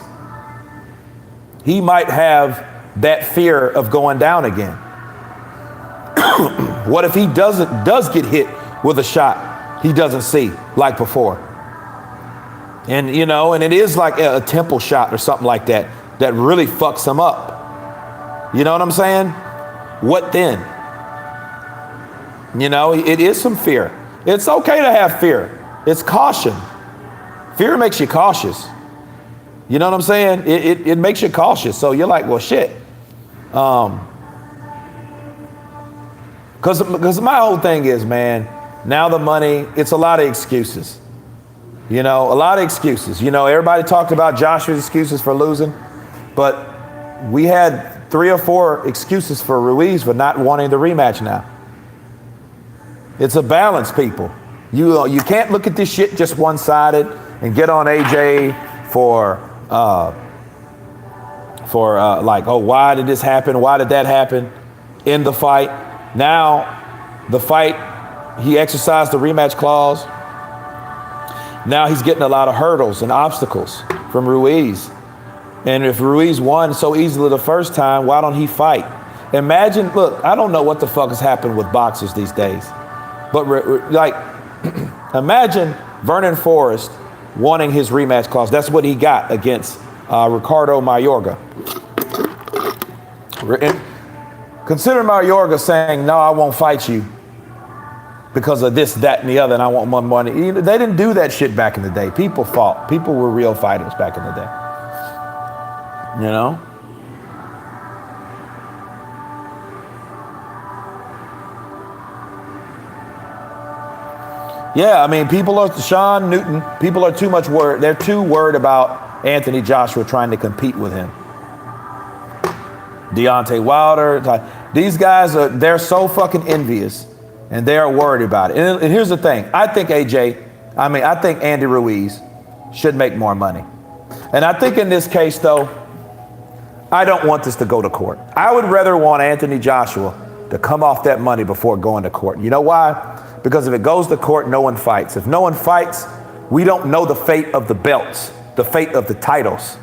he might have that fear of going down again. What if he does get hit with a shot he doesn't see like before? And you know, and it is like a temple shot or something like that that really fucks him up. You know what I'm saying? What then? You know, it is some fear. It's okay to have fear. It's caution. Fear makes you cautious. You know what I'm saying? It makes you cautious. So you're like, well, shit. Because my whole thing is, man, now the money, it's a lot of excuses. You know, a lot of excuses. You know, everybody talked about Joshua's excuses for losing, but we had 3 or 4 excuses for Ruiz for not wanting the rematch now. It's a balance, people. You can't look at this shit just one-sided and get on AJ for like, oh, why did this happen? Why did that happen in the fight? Now, the fight, he exercised the rematch clause. Now he's getting a lot of hurdles and obstacles from Ruiz. And if Ruiz won so easily the first time, why don't he fight? Imagine, look, I don't know what the fuck has happened with boxers these days, but like, imagine Vernon Forrest wanting his rematch clause. That's what he got against Ricardo Mayorga. Consider Mayorga saying, no, I won't fight you because of this, that, and the other, and I want more money. They didn't do that shit back in the day. People fought. People were real fighters back in the day. You know? Yeah, I mean, Sean Newton, people are too much worried. They're too worried about Anthony Joshua trying to compete with him. Deontay Wilder, these guys they're so fucking envious and they're worried about it. And here's the thing. I think Andy Ruiz should make more money. And I think in this case, though, I don't want this to go to court. I would rather want Anthony Joshua to come off that money before going to court. You know why? Because if it goes to court, no one fights. If no one fights, we don't know the fate of the belts, the fate of the titles.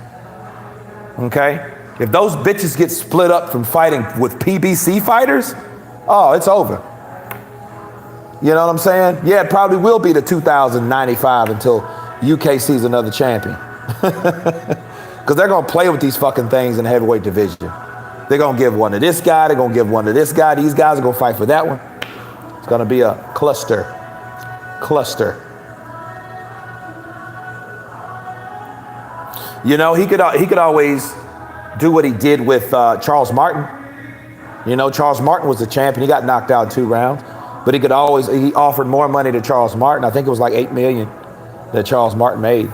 Okay? If those bitches get split up from fighting with PBC fighters, oh, it's over. You know what I'm saying? Yeah, it probably will be the 2095 until UK sees another champion. Because they're going to play with these fucking things in the heavyweight division. They're going to give one to this guy. They're going to give one to this guy. These guys are going to fight for that one. It's going to be a cluster. You know, he could always do what he did with Charles Martin. You know, Charles Martin was the champion. He got knocked out in 2 rounds, but he offered more money to Charles Martin. I think it was like $8 million that Charles Martin made.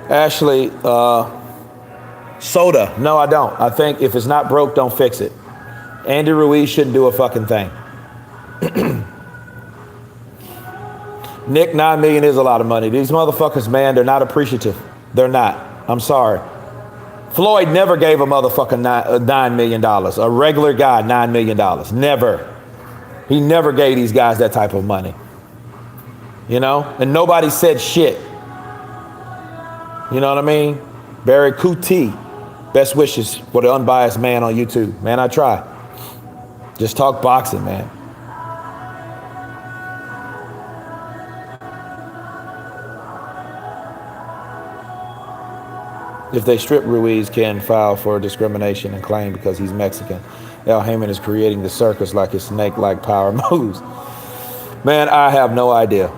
Ashley, soda. No, I don't. I think if it's not broke, don't fix it. Andy Ruiz shouldn't do a fucking thing. Nick, $9 million is a lot of money. These motherfuckers, man, they're not appreciative. They're not. I'm sorry. Floyd never gave a motherfucking $9 million. A regular guy, $9 million. Never. He never gave these guys that type of money. You know? And nobody said shit. You know what I mean? Barry Kuti, best wishes for the unbiased man on YouTube. Man, I try. Just talk boxing, man. If they strip Ruiz, can file for discrimination and claim because he's Mexican. Al Heyman is creating the circus like his snake-like power moves. Man, I have no idea.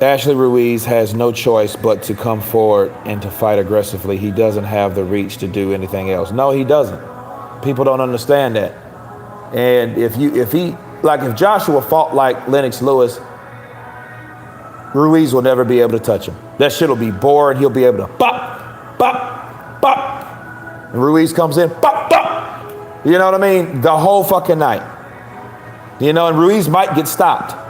Ashley Ruiz has no choice but to come forward and to fight aggressively. He doesn't have the reach to do anything else. No, he doesn't. People don't understand that. And if Joshua fought like Lennox Lewis, Ruiz will never be able to touch him. That shit will be boring. He'll be able to bop, bop, bop. And Ruiz comes in, bop, bop. You know what I mean? The whole fucking night. You know, and Ruiz might get stopped.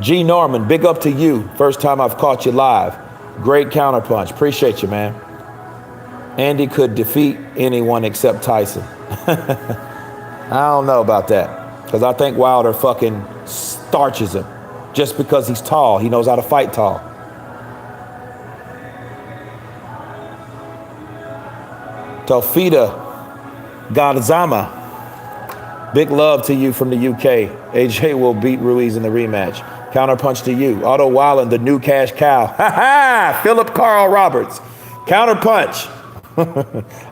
G. Norman, big up to you. First time I've caught you live. Great counterpunch. Appreciate you, man. Andy could defeat anyone except Tyson. I don't know about that. Because I think Wilder fucking starches him. Just because he's tall. He knows how to fight tall. Tofita Gadzama. Big love to you from the UK. AJ will beat Ruiz in the rematch. Counterpunch to you. Otto Wallen, the new cash cow. Ha ha! Philip Carl Roberts. Counterpunch.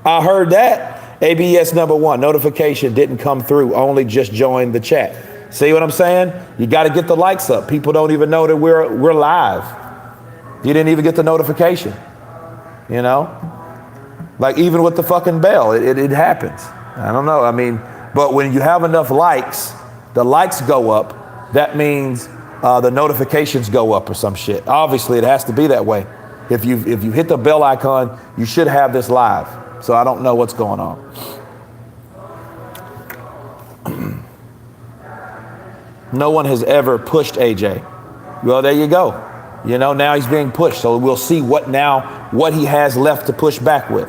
I heard that. ABS #1. Notification didn't come through. Only just joined the chat. See what I'm saying? You got to get the likes up. People don't even know that we're live. You didn't even get the notification. You know? Like even with the fucking bell, it happens. I don't know. I mean, but when you have enough likes, the likes go up. That means the notifications go up or some shit. Obviously, it has to be that way. If you hit the bell icon, you should have this live. So I don't know what's going on. No one has ever pushed AJ. Well, there you go. You know, now he's being pushed. So we'll see what he has left to push back with.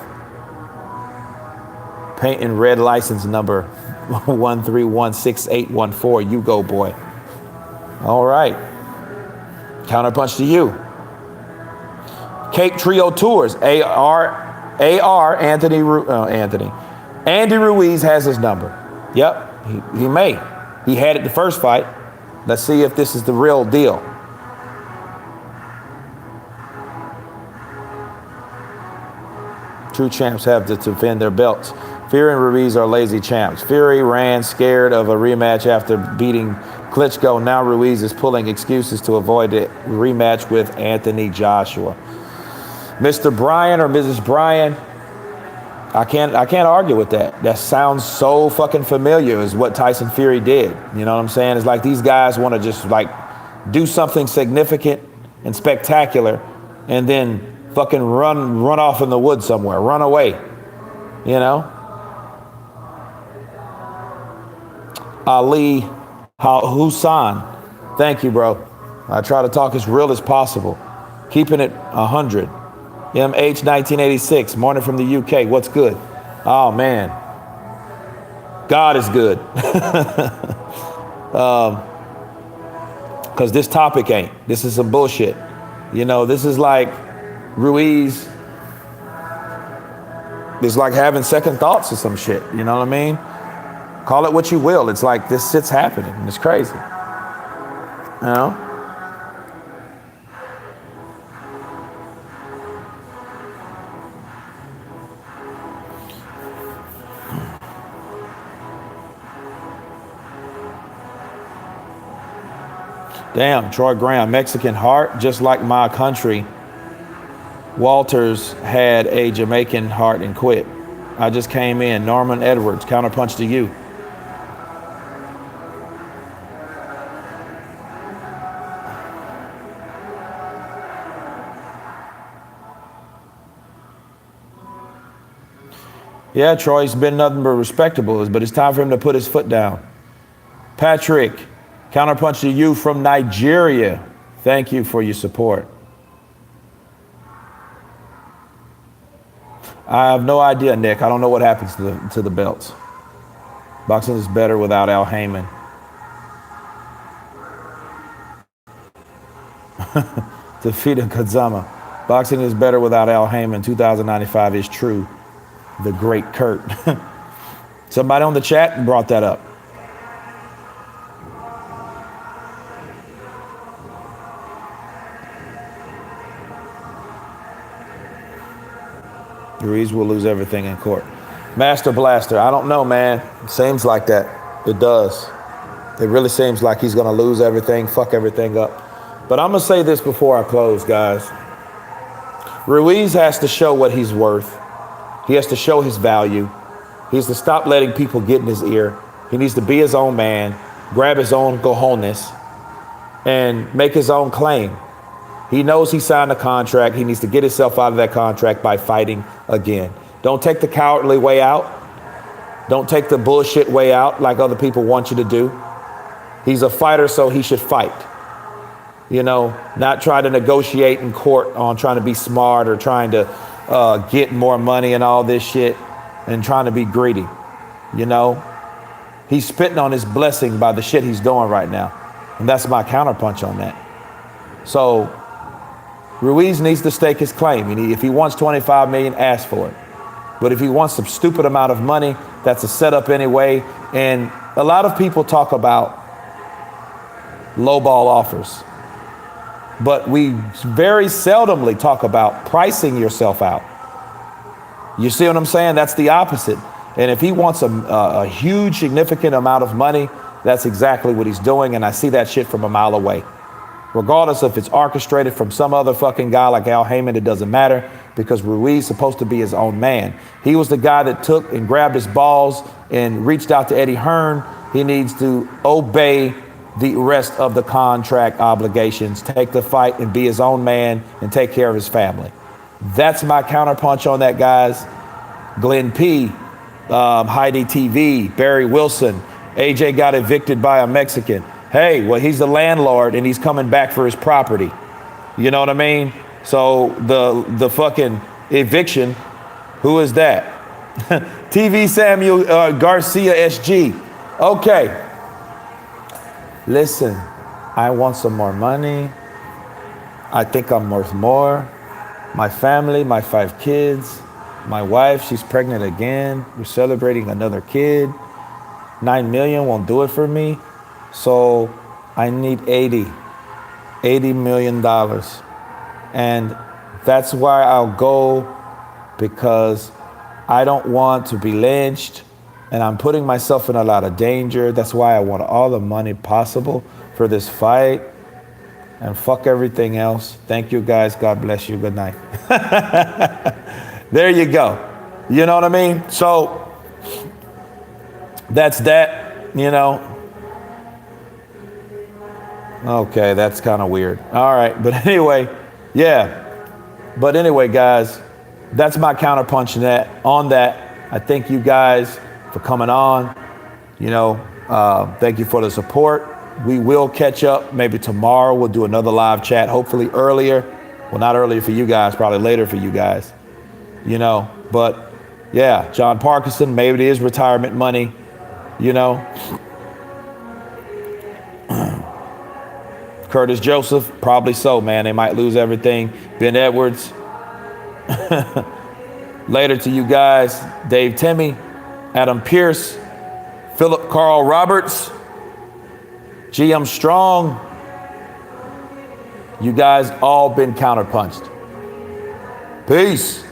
Paint in red license number 1316814. You go, boy. All right. Counterpunch to you. Cape Trio Tours. Andy Ruiz has his number. Yep, he may. He had it the first fight. Let's see if this is the real deal. True champs have to defend their belts. Fury and Ruiz are lazy champs. Fury ran scared of a rematch after beating Klitschko. Now Ruiz is pulling excuses to avoid a rematch with Anthony Joshua. Mr. Bryan or Mrs. Bryan, I can't argue with that. That sounds so fucking familiar is what Tyson Fury did. You know what I'm saying? It's like these guys want to just like do something significant and spectacular and then fucking run off in the woods somewhere, run away, you know? Ali Hussan, thank you, bro. I try to talk as real as possible, keeping it 100. MH 1986, morning from the UK. What's good? Oh, man. God is good. Because this topic ain't. This is some bullshit. You know, this is like Ruiz. It's like having second thoughts or some shit. You know what I mean? Call it what you will. It's like this shit's happening. And it's crazy. You know? Damn, Troy Graham, Mexican heart, just like my country. Walters had a Jamaican heart and quit. I just came in. Norman Edwards, counterpunch to you. Yeah, Troy's been nothing but respectable, but it's time for him to put his foot down. Patrick, counterpunch to you from Nigeria. Thank you for your support. I have no idea, Nick. I don't know what happens to the belts. Boxing is better without Al Heyman. Tafita Kazama. Boxing is better without Al Heyman. 2095 is true. The great Kurt. Somebody on the chat brought that up. Ruiz will lose everything in court. Master Blaster, I don't know, man. It seems like that. It does. It really seems like he's going to lose everything, fuck everything up. But I'm going to say this before I close, guys. Ruiz has to show what he's worth. He has to show his value. He has to stop letting people get in his ear. He needs to be his own man, grab his own cojones, and make his own claim. He knows he signed a contract. He needs to get himself out of that contract by fighting again. Don't take the cowardly way out. Don't take the bullshit way out like other people want you to do. He's a fighter, so he should fight. You know, not try to negotiate in court on trying to be smart or trying to get more money and all this shit and trying to be greedy. You know, he's spitting on his blessing by the shit he's doing right now. And that's my counterpunch on that. So Ruiz needs to stake his claim. If he wants 25 million, ask for it. But if he wants some stupid amount of money, that's a setup anyway. And a lot of people talk about lowball offers, but we very seldomly talk about pricing yourself out. You see what I'm saying? That's the opposite. And if he wants a huge, significant amount of money, that's exactly what he's doing. And I see that shit from a mile away. Regardless if it's orchestrated from some other fucking guy like Al Heyman, it doesn't matter, because Ruiz is supposed to be his own man. He was the guy that took and grabbed his balls and reached out to Eddie Hearn. He needs to obey the rest of the contract obligations, take the fight and be his own man and take care of his family. That's my counterpunch on that, guys. Glenn P., Heidi TV, Barry Wilson, AJ got evicted by a Mexican. Hey, well, he's the landlord and he's coming back for his property. You know what I mean? So the fucking eviction, who is that? TV Samuel Garcia SG. Okay. Listen, I want some more money. I think I'm worth more. My family, my 5 kids, my wife, she's pregnant again. We're celebrating another kid. 9 million won't do it for me. So I need $80 million. And that's why I'll go, because I don't want to be lynched and I'm putting myself in a lot of danger. That's why I want all the money possible for this fight, and fuck everything else. Thank you guys. God bless you. Good night. There you go. You know what I mean? So that's that, you know. Okay, that's kind of weird. All right, but anyway, yeah. But anyway, guys, that's my counterpunch on that. I thank you guys for coming on. You know, thank you for the support. We will catch up maybe tomorrow. We'll do another live chat, hopefully earlier. Well, not earlier for you guys, probably later for you guys. You know, but yeah, John Parkinson, maybe it is retirement money, you know. Curtis Joseph, probably so, man. They might lose everything. Ben Edwards. Later to you guys, Dave Timmy, Adam Pierce, Philip Carl Roberts, GM Strong. You guys all been counterpunched. Peace.